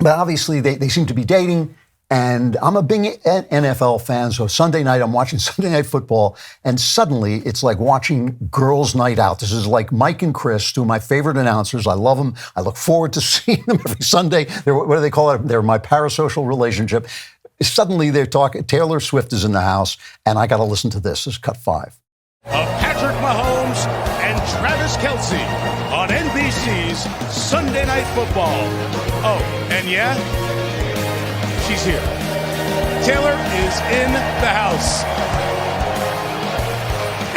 obviously they seem to be dating. And I'm a big NFL fan, so Sunday night I'm watching Sunday Night Football, and suddenly it's like watching Girls' Night Out. This is like Mike and Chris, two of my favorite announcers. I love them. I look forward to seeing them every Sunday. What do they call it? They're my parasocial relationship. Suddenly they're talking. Taylor Swift is in the house, and I got to listen to this. This is cut 5. Patrick Mahomes and Travis Kelce on NBC's Sunday Night Football. Oh, and yeah, she's here. Taylor is in the house.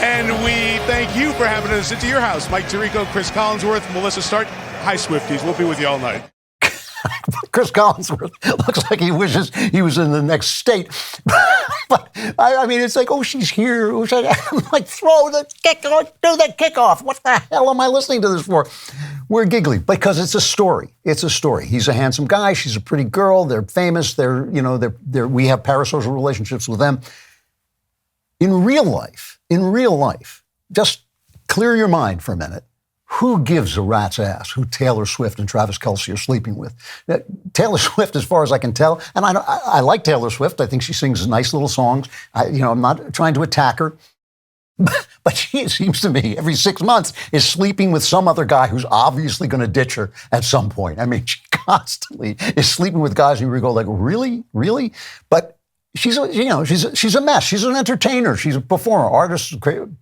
And we thank you for having us into your house. Mike Tirico, Chris Collinsworth, Melissa Stark. Hi, Swifties. We'll be with you all night. Chris Collinsworth looks like he wishes he was in the next state. But, it's like, oh, she's here. I'm like, throw the kick, do the kickoff. What the hell am I listening to this for? We're giggly because it's a story. It's a story. He's a handsome guy. She's a pretty girl. They're famous. We have parasocial relationships with them. in real life, just clear your mind for a minute. Who gives a rat's ass who Taylor Swift and Travis Kelce are sleeping with? Taylor Swift, as far as I can tell, and I like Taylor Swift. I think she sings nice little songs. I'm not trying to attack her. But she, it seems to me, every 6 months is sleeping with some other guy who's obviously going to ditch her at some point. I mean, she constantly is sleeping with guys who go like, really? But she's a mess. She's an entertainer. She's a performer. Artists,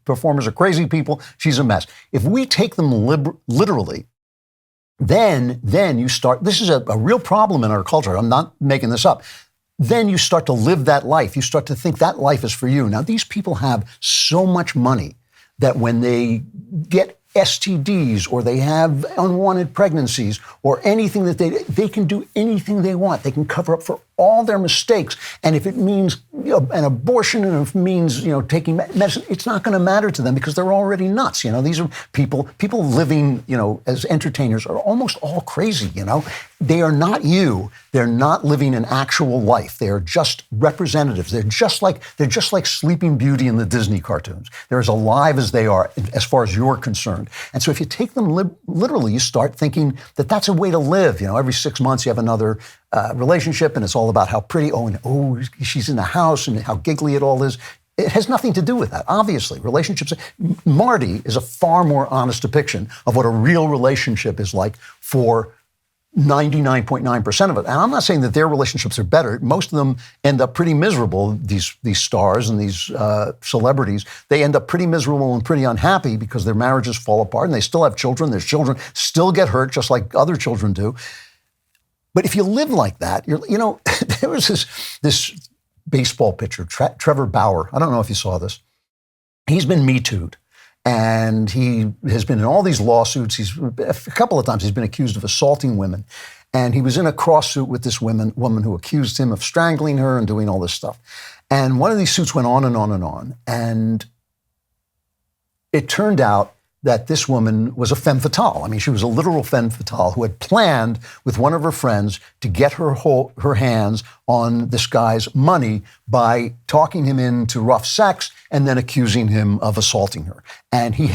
performers are crazy people. She's a mess. If we take them literally, then you start, this is a real problem in our culture. I'm not making this up. Then you start to live that life. You start to think that life is for you. Now, these people have so much money that when they get STDs or they have unwanted pregnancies or anything that they can do anything they want. They can cover up for all their mistakes. And if it means an abortion and if it means, taking medicine, it's not going to matter to them because they're already nuts. These are people living, as entertainers are almost all crazy, They are not you. They're not living an actual life. They are just representatives. They're just like Sleeping Beauty in the Disney cartoons. They're as alive as they are as far as you're concerned. And so if you take them literally, you start thinking that that's a way to live. Every 6 months you have another relationship and it's all about how pretty, she's in the house and how giggly it all is. It has nothing to do with that. Obviously, relationships, Marty is a far more honest depiction of what a real relationship is like for 99.9% of it. And I'm not saying that their relationships are better. Most of them end up pretty miserable, these stars and these celebrities. They end up pretty miserable and pretty unhappy because their marriages fall apart and they still have children. Their children still get hurt just like other children do. But if you live like that, there was this baseball pitcher, Trevor Bauer. I don't know if you saw this. He's been Me Too'd. And he has been in all these lawsuits. A couple of times he's been accused of assaulting women. And he was in a cross suit with this woman who accused him of strangling her and doing all this stuff. And one of these suits went on and on and on. And it turned out that this woman was a femme fatale. I mean, she was a literal femme fatale who had planned with one of her friends to get her hands on this guy's money by talking him into rough sex and then accusing him of assaulting her. And he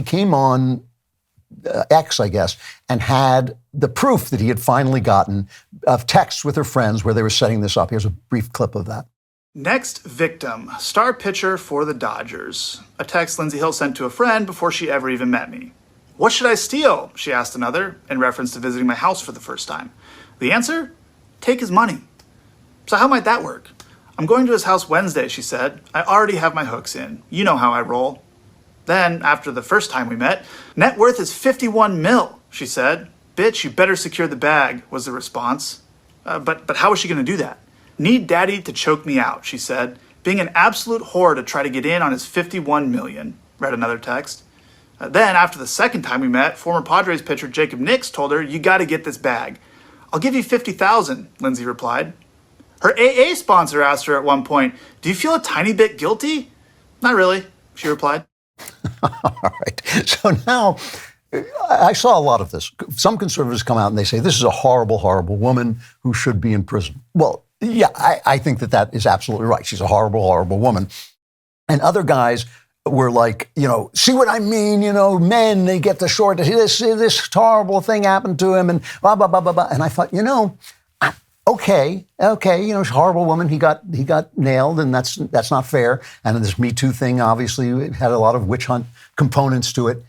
came on X, I guess, and had the proof that he had finally gotten of texts with her friends where they were setting this up. Here's a brief clip of that. Next victim, star pitcher for the Dodgers. A text Lindsey Hill sent to a friend before she ever even met me. What should I steal? She asked another, in reference to visiting my house for the first time. The answer? Take his money. So how might that work? I'm going to his house Wednesday, she said. I already have my hooks in. You know how I roll. Then, after the first time we met, net worth is 51 mil, she said. Bitch, you better secure the bag, was the response. But how is she going to do that? Need daddy to choke me out, she said, being an absolute whore to try to get in on his 51 million, read another text. Then, after the second time we met, former Padres pitcher Jacob Nix told her, you got to get this bag. I'll give you 50,000, Lindsay replied. Her AA sponsor asked her at one point, do you feel a tiny bit guilty? Not really, she replied. All right. So now, I saw a lot of this. Some conservatives come out and they say, this is a horrible, horrible woman who should be in prison. Well, yeah, I think that is absolutely right. She's a horrible, horrible woman. And other guys were like, see what I mean? Men, they get the short, this horrible thing happened to him and blah, blah, blah, blah, blah. And I thought, okay, she's a horrible woman. He got nailed and that's not fair. And this Me Too thing obviously had a lot of witch hunt components to it.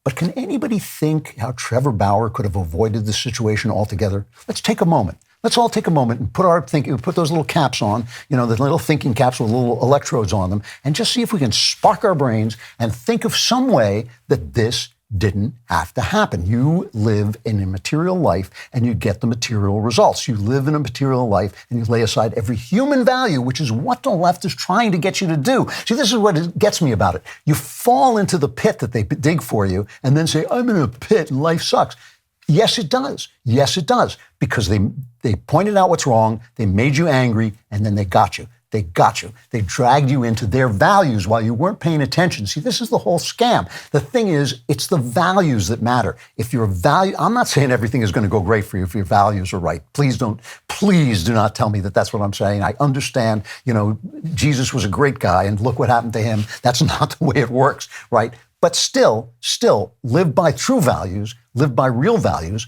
But can anybody think how Trevor Bauer could have avoided this situation altogether? Let's take a moment. Let's all take a moment and put those little caps on, the little thinking caps with little electrodes on them, and just see if we can spark our brains and think of some way that this didn't have to happen. You live in a material life and you get the material results. You live in a material life and you lay aside every human value, which is what the left is trying to get you to do. See, this is what gets me about it. You fall into the pit that they dig for you and then say, I'm in a pit and life sucks. Yes, it does. Yes, it does. Because they pointed out what's wrong, they made you angry, and then they got you. They got you. They dragged you into their values while you weren't paying attention. See, this is the whole scam. The thing is, it's the values that matter. If your value, I'm not saying everything is going to go great for you if your values are right. Please do not tell me that that's what I'm saying. I understand, Jesus was a great guy and look what happened to him. That's not the way it works, right? But still, live by true values, live by real values,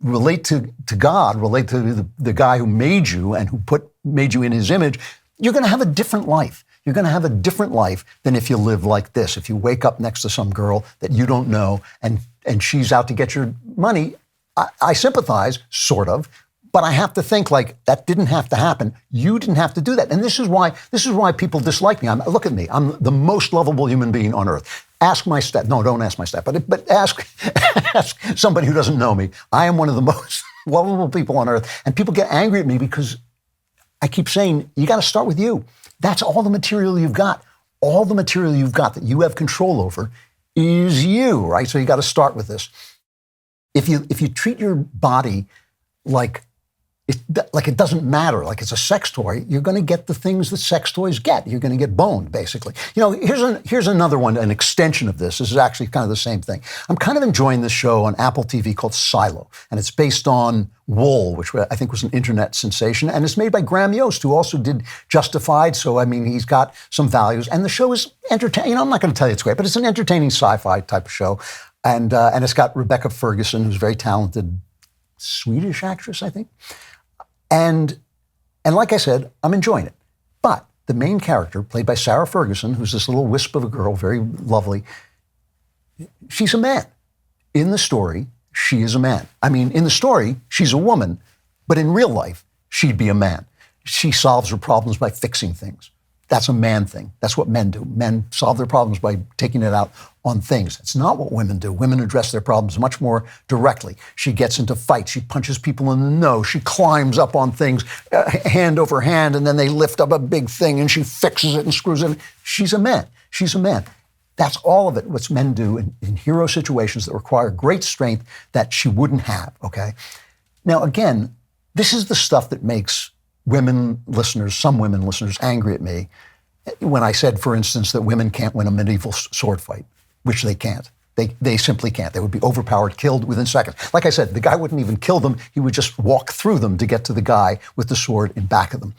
relate to God, relate to the guy who made you and who made you in his image. You're going to have a different life. You're going to have a different life than if you live like this. If you wake up next to some girl that you don't know and she's out to get your money, I sympathize, sort of, but I have to think like that didn't have to happen. You didn't have to do that. And this is why people dislike me. Look at me. I'm the most lovable human being on earth. Ask my staff. No, don't ask my staff, but ask somebody who doesn't know me. I am one of the most lovable people on earth. And people get angry at me because I keep saying, you got to start with you. That's all the material you've got. All the material you've got that you have control over is you, right? So you got to start with this. If you treat your body like it doesn't matter, like it's a sex toy, you're going to get the things that sex toys get. You're going to get boned, basically. Here's another one, an extension of this. This is actually kind of the same thing. I'm kind of enjoying this show on Apple TV called Silo, and it's based on Wool, which I think was an internet sensation, and it's made by Graham Yost, who also did Justified. So, I mean, he's got some values, and the show is entertaining. I'm not going to tell you it's great, but it's an entertaining sci-fi type of show, and it's got Rebecca Ferguson, who's a very talented Swedish actress, I think. And like I said, I'm enjoying it. But the main character, played by Sarah Ferguson, who's this little wisp of a girl, very lovely, she's a man. In the story, she is a man. I mean, in the story, she's a woman, but in real life, she'd be a man. She solves her problems by fixing things. That's a man thing. That's what men do. Men solve their problems by taking it out on things. It's not what women do. Women address their problems much more directly. She gets into fights. She punches people in the nose. She climbs up on things hand over hand, and then they lift up a big thing, and she fixes it and screws it. She's a man. She's a man. That's all of it, what men do in hero situations that require great strength that she wouldn't have, okay? Now, again, this is the stuff that makes some women listeners angry at me when I said, for instance, that women can't win a medieval sword fight, which they can't. They simply can't. They would be overpowered, killed within seconds. Like I said, the guy wouldn't even kill them. He would just walk through them to get to the guy with the sword in back of them.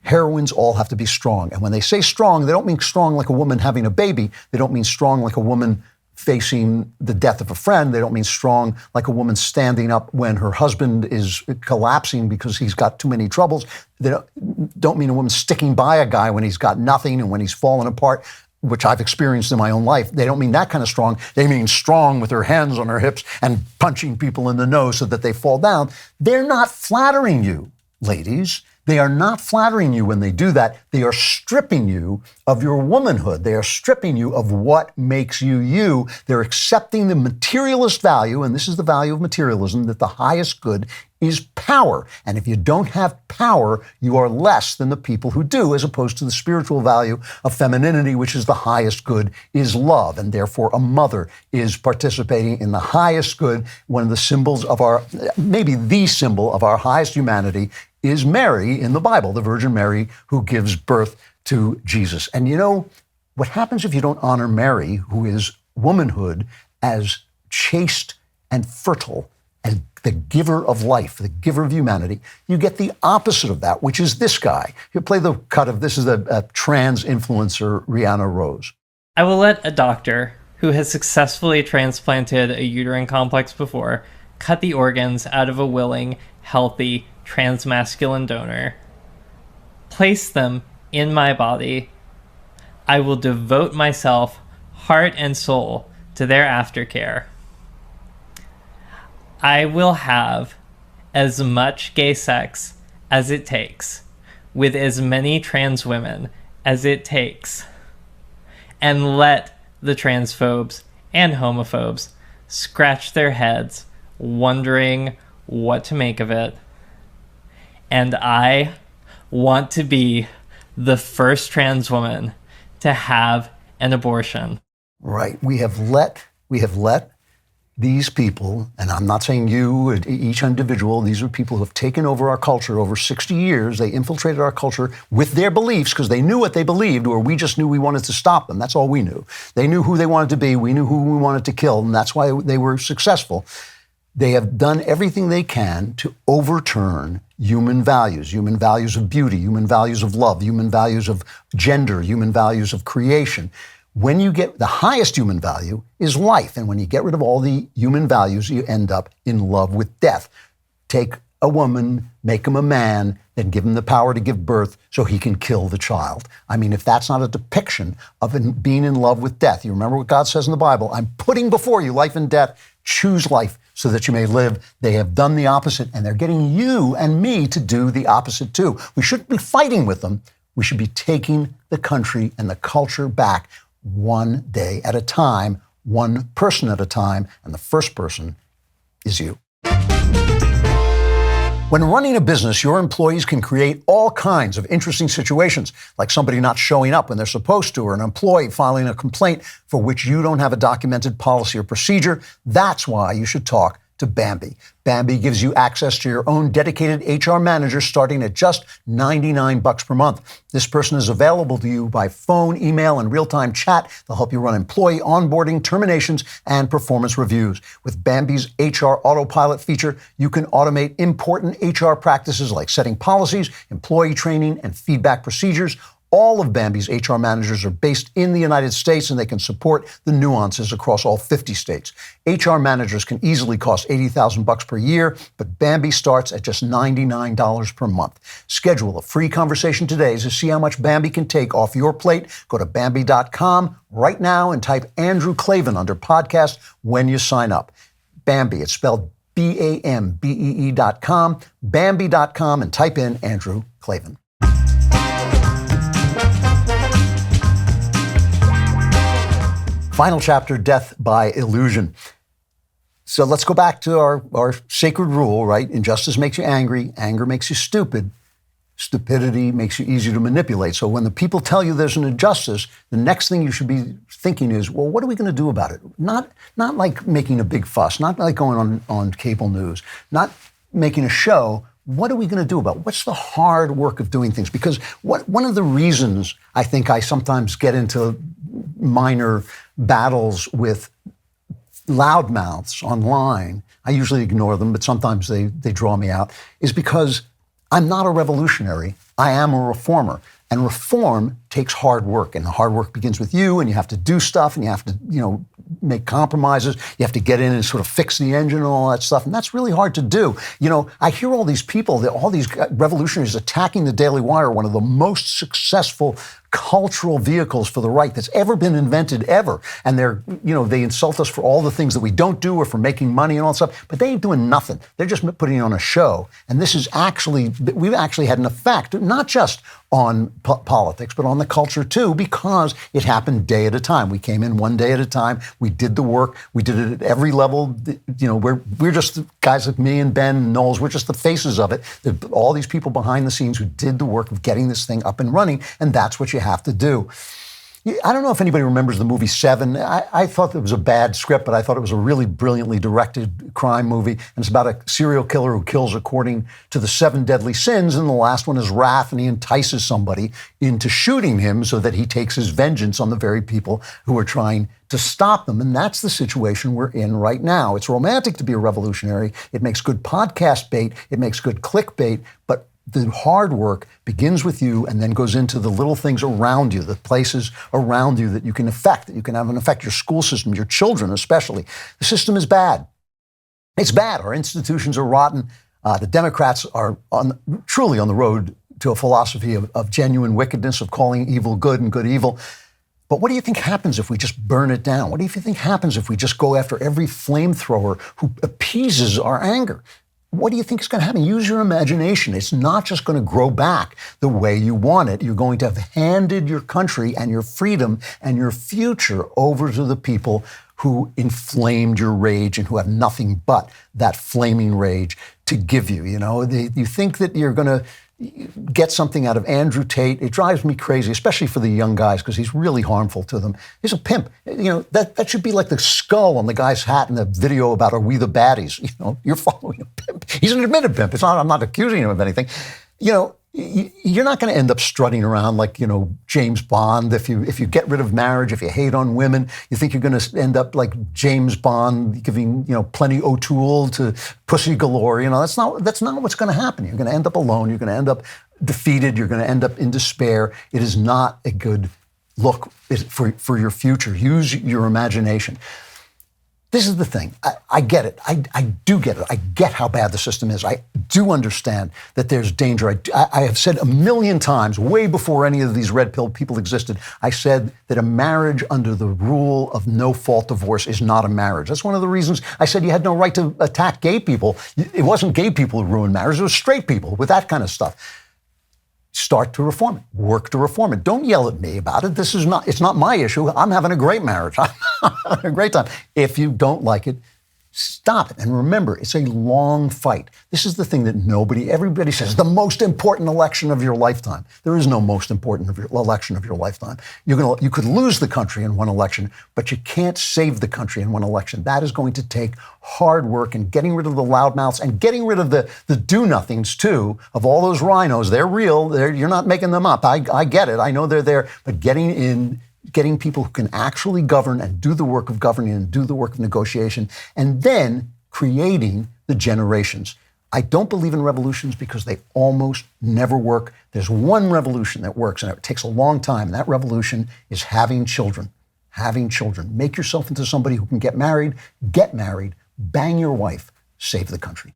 Heroines all have to be strong. And when they say strong, they don't mean strong like a woman having a baby. They don't mean strong like a woman facing the death of a friend. They don't mean strong like a woman standing up when her husband is collapsing because he's got too many troubles. They don't mean a woman sticking by a guy when he's got nothing and when he's fallen apart, which I've experienced in my own life. They don't mean that kind of strong. They mean strong with her hands on her hips and punching people in the nose so that they fall down. They're not flattering you, ladies. They are not flattering you when they do that. They are stripping you of your womanhood. They are stripping you of what makes you you. They're accepting the materialist value, and this is the value of materialism, that the highest good is power. And if you don't have power, you are less than the people who do, as opposed to the spiritual value of femininity, which is the highest good is love. And therefore, a mother is participating in the highest good. One of the symbols of maybe the symbol of our highest humanity is Mary in the Bible, the Virgin Mary who gives birth to Jesus. And you know, what happens if you don't honor Mary, who is womanhood, as chaste and fertile and the giver of life, the giver of humanity? You get the opposite of that, which is this guy. You play the cut of this is a trans influencer, Rihanna Rose. I will let a doctor who has successfully transplanted a uterine complex before cut the organs out of a willing, healthy, transmasculine donor, place them in my body. I will devote myself, heart and soul, to their aftercare. I will have as much gay sex as it takes, with as many trans women as it takes, and let the transphobes and homophobes scratch their heads, wondering what to make of it. And I want to be the first trans woman to have an abortion. Right. We have let these people, and I'm not saying you, each individual, these are people who have taken over our culture over 60 years. They infiltrated our culture with their beliefs because they knew what they believed, or we just knew we wanted to stop them. That's all we knew. They knew who they wanted to be. We knew who we wanted to kill, and that's why they were successful. They have done everything they can to overturn human values of beauty, human values of love, human values of gender, human values of creation. When you get the highest human value is life. And when you get rid of all the human values, you end up in love with death. Take a woman, make him a man, then give him the power to give birth so he can kill the child. I mean, if that's not a depiction of being in love with death, you remember what God says in the Bible, I'm putting before you life and death, choose life so that you may live. They have done the opposite, and they're getting you and me to do the opposite too. We shouldn't be fighting with them. We should be taking the country and the culture back one day at a time, one person at a time, and the first person is you. When running a business, your employees can create all kinds of interesting situations, like somebody not showing up when they're supposed to, or an employee filing a complaint for which you don't have a documented policy or procedure. That's why you should talk to Bambee. Bambee gives you access to your own dedicated HR manager starting at just $99 per month. This person is available to you by phone, email, and real-time chat. They'll help you run employee onboarding, terminations, and performance reviews. With Bambee's HR Autopilot feature, you can automate important HR practices like setting policies, employee training, and feedback procedures. All of Bambee's HR managers are based in the United States, and they can support the nuances across all 50 states. HR managers can easily cost $80,000 per year, but Bambee starts at just $99 per month. Schedule a free conversation today to see how much Bambee can take off your plate. Go to Bambee.com right now and type Andrew Klavan under podcast when you sign up. Bambee, it's spelled Bambee.com, Bambee.com, and type in Andrew Klavan. Final chapter, death by illusion. So let's go back to our sacred rule, right? Injustice makes you angry. Anger makes you stupid. Stupidity makes you easy to manipulate. So when the people tell you there's an injustice, the next thing you should be thinking is, well, what are we going to do about it? Not like making a big fuss, not like going on cable news, not making a show. What are we going to do about it? What's the hard work of doing things? Because one of the reasons I think I sometimes get into minor battles with loudmouths online, I usually ignore them, but sometimes they draw me out, is because I'm not a revolutionary. I am a reformer. And reform takes hard work. And the hard work begins with you, and you have to do stuff, and you have to, make compromises. You have to get in and sort of fix the engine and all that stuff. And that's really hard to do. I hear all these people, all these revolutionaries attacking the DailyWire, one of the most successful cultural vehicles for the right that's ever been invented ever. And they insult us for all the things that we don't do or for making money and all that stuff, but they ain't doing nothing. They're just putting on a show. And this is we've actually had an effect, not just on politics, but on the culture too, because it happened day at a time. We came in one day at a time. We did the work. We did it at every level. We're just the guys like me and Ben and Knowles. We're just the faces of it. All these people behind the scenes who did the work of getting this thing up and running, and that's what you have to do. I don't know if anybody remembers the movie Seven. I thought it was a bad script, but I thought it was a really brilliantly directed crime movie. And it's about a serial killer who kills according to the 7 deadly sins. And the last one is wrath, and he entices somebody into shooting him so that he takes his vengeance on the very people who are trying to stop them. And that's the situation we're in right now. It's romantic to be a revolutionary. It makes good podcast bait. It makes good clickbait. But the hard work begins with you and then goes into the little things around you, the places around you that you can affect, that you can have an effect, your school system, your children especially. The system is bad. It's bad. Our institutions are rotten. The Democrats are truly on the road to a philosophy of genuine wickedness, of calling evil good and good evil. But what do you think happens if we just burn it down? What do you think happens if we just go after every flamethrower who appeases our anger? What do you think is going to happen? Use your imagination. It's not just going to grow back the way you want it. You're going to have handed your country and your freedom and your future over to the people who inflamed your rage and who have nothing but that flaming rage to give you. You think that you're going to get something out of Andrew Tate. It drives me crazy, especially for the young guys, because he's really harmful to them. He's a pimp. That should be like the skull on the guy's hat in the video about Are We the Baddies? You're following a pimp. He's an admitted pimp. I'm not accusing him of anything. You're not going to end up strutting around like, James Bond. If you get rid of marriage, if you hate on women, you think you're going to end up like James Bond, giving, plenty O'Toole to pussy galore. That's not what's going to happen. You're going to end up alone. You're going to end up defeated. You're going to end up in despair. It is not a good look for your future. Use your imagination. This is the thing. I get it. I do get it. I get how bad the system is. I do understand that there's danger. I have said a million times, way before any of these red pill people existed, I said that a marriage under the rule of no-fault divorce is not a marriage. That's one of the reasons I said you had no right to attack gay people. It wasn't gay people who ruined marriage. It was straight people with that kind of stuff. Start to reform it. Work to reform it. Don't yell at me about it. It's not my issue. I'm having a great marriage. I'm having a great time. If you don't like it, stop it. And remember, it's a long fight. This is the thing that everybody says, the most important election of your lifetime. There is no most important election of your lifetime. You could lose the country in one election, but you can't save the country in one election. That is going to take hard work and getting rid of the loudmouths and getting rid of the do-nothings, too, of all those rhinos. They're real. You're not making them up. I get it. I know they're there. But getting people who can actually govern and do the work of governing and do the work of negotiation, and then creating the generations. I don't believe in revolutions because they almost never work. There's one revolution that works, and it takes a long time, and that revolution is having children. Having children. Make yourself into somebody who can get married, bang your wife, save the country.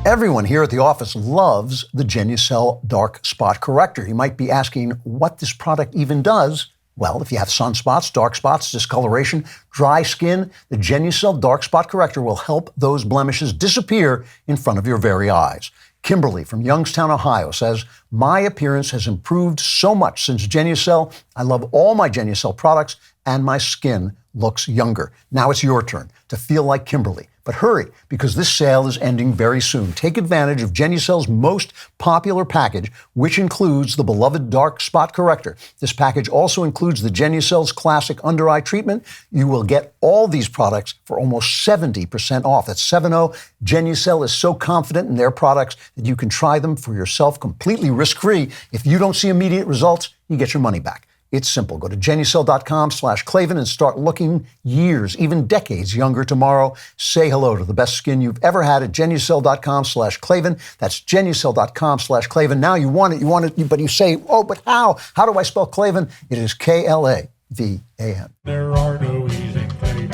Everyone here at the office loves the Genucel Dark Spot Corrector. You might be asking what this product even does. Well, if you have sunspots, dark spots, discoloration, dry skin, the Genucel Dark Spot Corrector will help those blemishes disappear in front of your very eyes. Kimberly from Youngstown, Ohio says, my appearance has improved so much since Genucel. I love all my Genucel products and my skin looks younger. Now it's your turn to feel like Kimberly. But hurry, because this sale is ending very soon. Take advantage of Genucel's most popular package, which includes the beloved Dark Spot Corrector. This package also includes the Genucel's Classic Under Eye Treatment. You will get all these products for almost 70% off. That's 70. Genucel is so confident in their products that you can try them for yourself completely risk-free. If you don't see immediate results, you get your money back. It's simple. Go to Genucel.com/Klavan and start looking years, even decades younger tomorrow. Say hello to the best skin you've ever had at Genucel.com/Klavan. That's Genucel.com/Klavan. Now you want it, but you say, oh, but how? How do I spell Klavan? It is Klavan. There are no easy Klavan.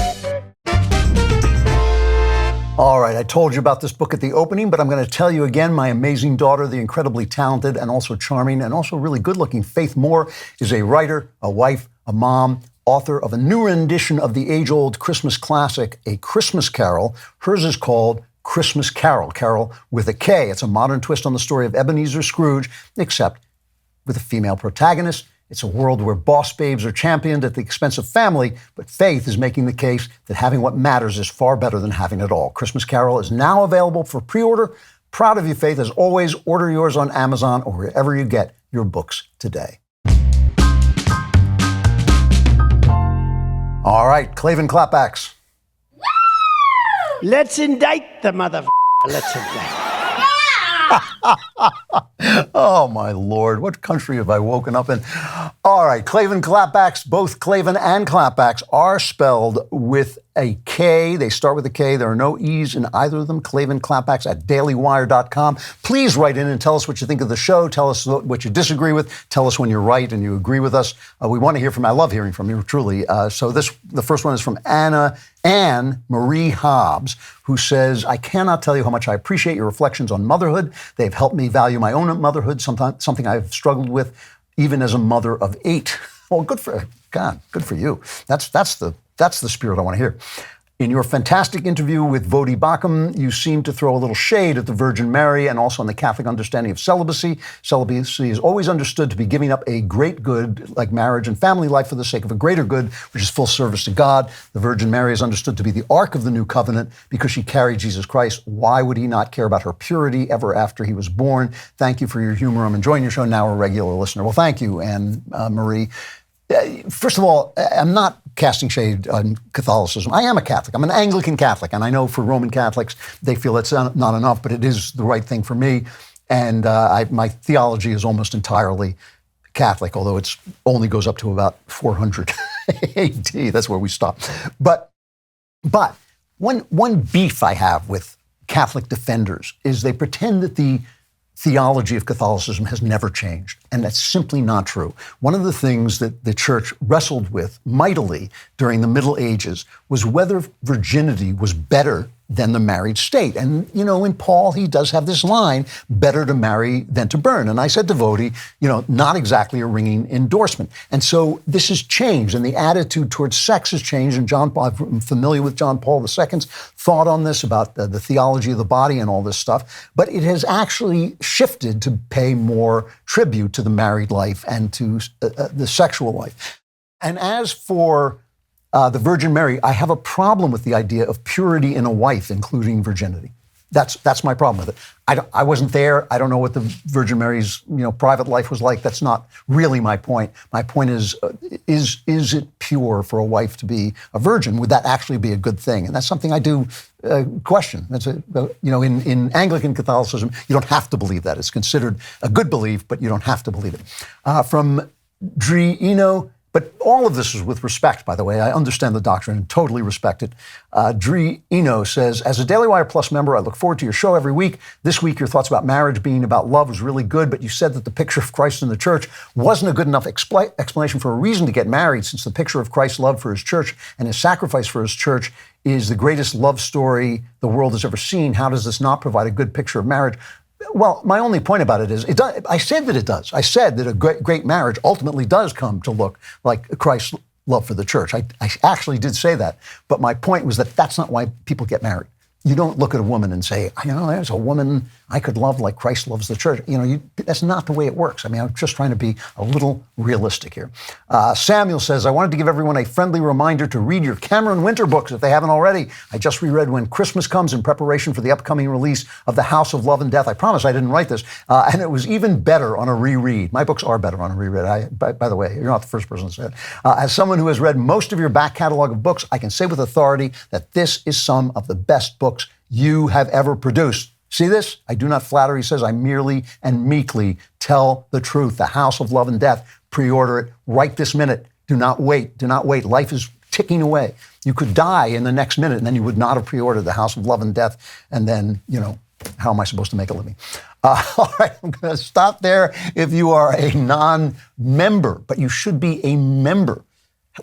All right, I told you about this book at the opening, but I'm going to tell you again, my amazing daughter, the incredibly talented and also charming and also really good-looking Faith Moore, is a writer, a wife, a mom, author of a new rendition of the age-old Christmas classic, A Christmas Carol. Hers is called Christmas Carol, Carol with a K. It's a modern twist on the story of Ebenezer Scrooge, except with a female protagonist. It's a world where boss babes are championed at the expense of family, but Faith is making the case that having what matters is far better than having it all. Christmas Carol is now available for pre-order. Proud of you, Faith. As always, order yours on Amazon or wherever you get your books today. All right, Klavan Klapbacks. Let's indict the mother. Let's indict. Oh, my Lord. What country have I woken up in? All right. Klavan Klapbacks, both Klavan and Klapbacks are spelled with a K. They start with a K. There are no E's in either of them. Klavan Klapbacks at DailyWire.com. Please write in and tell us what you think of the show. Tell us what you disagree with. Tell us when you're right and you agree with us. We want to hear from you. I love hearing from you, truly. The first one is from Anne Marie Hobbs, who says, I cannot tell you how much I appreciate your reflections on motherhood. They've helped me value my own motherhood, something I've struggled with, even as a mother of 8. Well, good for you. That's the spirit I want to hear. In your fantastic interview with Vodi Bakum, you seem to throw a little shade at the Virgin Mary and also on the Catholic understanding of celibacy. Celibacy is always understood to be giving up a great good like marriage and family life for the sake of a greater good, which is full service to God. The Virgin Mary is understood to be the ark of the new covenant because she carried Jesus Christ. Why would he not care about her purity ever after he was born? Thank you for your humor. I'm enjoying your show. Now a regular listener. Well, thank you, Anne Marie. First of all, I'm not casting shade on Catholicism. I am a Catholic. I'm an Anglican Catholic, and I know for Roman Catholics, they feel it's not enough, but it is the right thing for me. And my theology is almost entirely Catholic, although it only goes up to about 400 AD. That's where we stop. But one beef I have with Catholic defenders is they pretend that the theology of Catholicism has never changed, and that's simply not true. One of the things that the church wrestled with mightily during the Middle Ages was whether virginity was better than the married state. And, you know, in Paul, he does have this line, better to marry than to burn. And I said to Vodi, you know, not exactly a ringing endorsement. And so this has changed, and the attitude towards sex has changed. And I'm familiar with John Paul II's thought on this about the theology of the body and all this stuff. But it has actually shifted to pay more tribute to the married life and to the sexual life. And as for the Virgin Mary, I have a problem with the idea of purity in a wife, including virginity. That's my problem with it. I wasn't there. I don't know what the Virgin Mary's private life was like. That's not really my point. My point is it pure for a wife to be a virgin? Would that actually be a good thing? And that's something I do question. That's in Anglican Catholicism, you don't have to believe that. It's considered a good belief, but you don't have to believe it. From Drino. But all of this is with respect, by the way. I understand the doctrine and totally respect it. Dree Eno says, as a Daily Wire Plus member, I look forward to your show every week. This week, your thoughts about marriage being about love was really good, but you said that the picture of Christ in the church wasn't a good enough explanation for a reason to get married, since the picture of Christ's love for his church and his sacrifice for his church is the greatest love story the world has ever seen. How does this not provide a good picture of marriage? Well, my only point about it is, I said that it does. I said that a great marriage ultimately does come to look like Christ's love for the church. I actually did say that. But my point was that that's not why people get married. You don't look at a woman and say, there's a woman I could love like Christ loves the church. That's not the way it works. I mean, I'm just trying to be a little realistic here. Samuel says, I wanted to give everyone a friendly reminder to read your Cameron Winter books if they haven't already. I just reread When Christmas Comes in preparation for the upcoming release of The House of Love and Death. I promise I didn't write this. And it was even better on a reread. My books are better on a reread. By the way, you're not the first person to say it. As someone who has read most of your back catalog of books, I can say with authority that this is some of the best books you have ever produced. See this? I do not flatter, he says. I merely and meekly tell the truth. The House of Love and Death. Pre-order it right this minute. Do not wait. Do not wait. Life is ticking away. You could die in the next minute, and then you would not have pre-ordered The House of Love and Death. And then, how am I supposed to make a living? All right, I'm going to stop there. If you are a non-member, but you should be a member.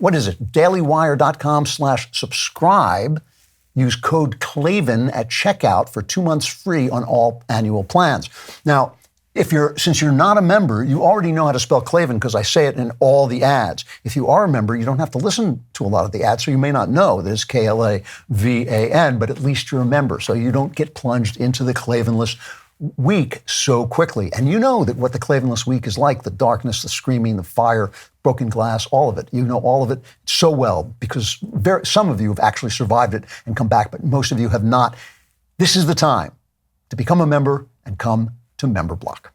What is it? dailywire.com/subscribe. Use code Klavan at checkout for 2 months free on all annual plans. Now, since you're not a member, you already know how to spell Klavan because I say it in all the ads. If you are a member, you don't have to listen to a lot of the ads, so you may not know that it's Klavan, but at least you're a member, so you don't get plunged into the Klavanless week so quickly. And you know that what the Klavanless week is like, the darkness, the screaming, the fire, broken glass, all of it. You know all of it so well because some of you have actually survived it and come back, but most of you have not. This is the time to become a member and come to Member Block.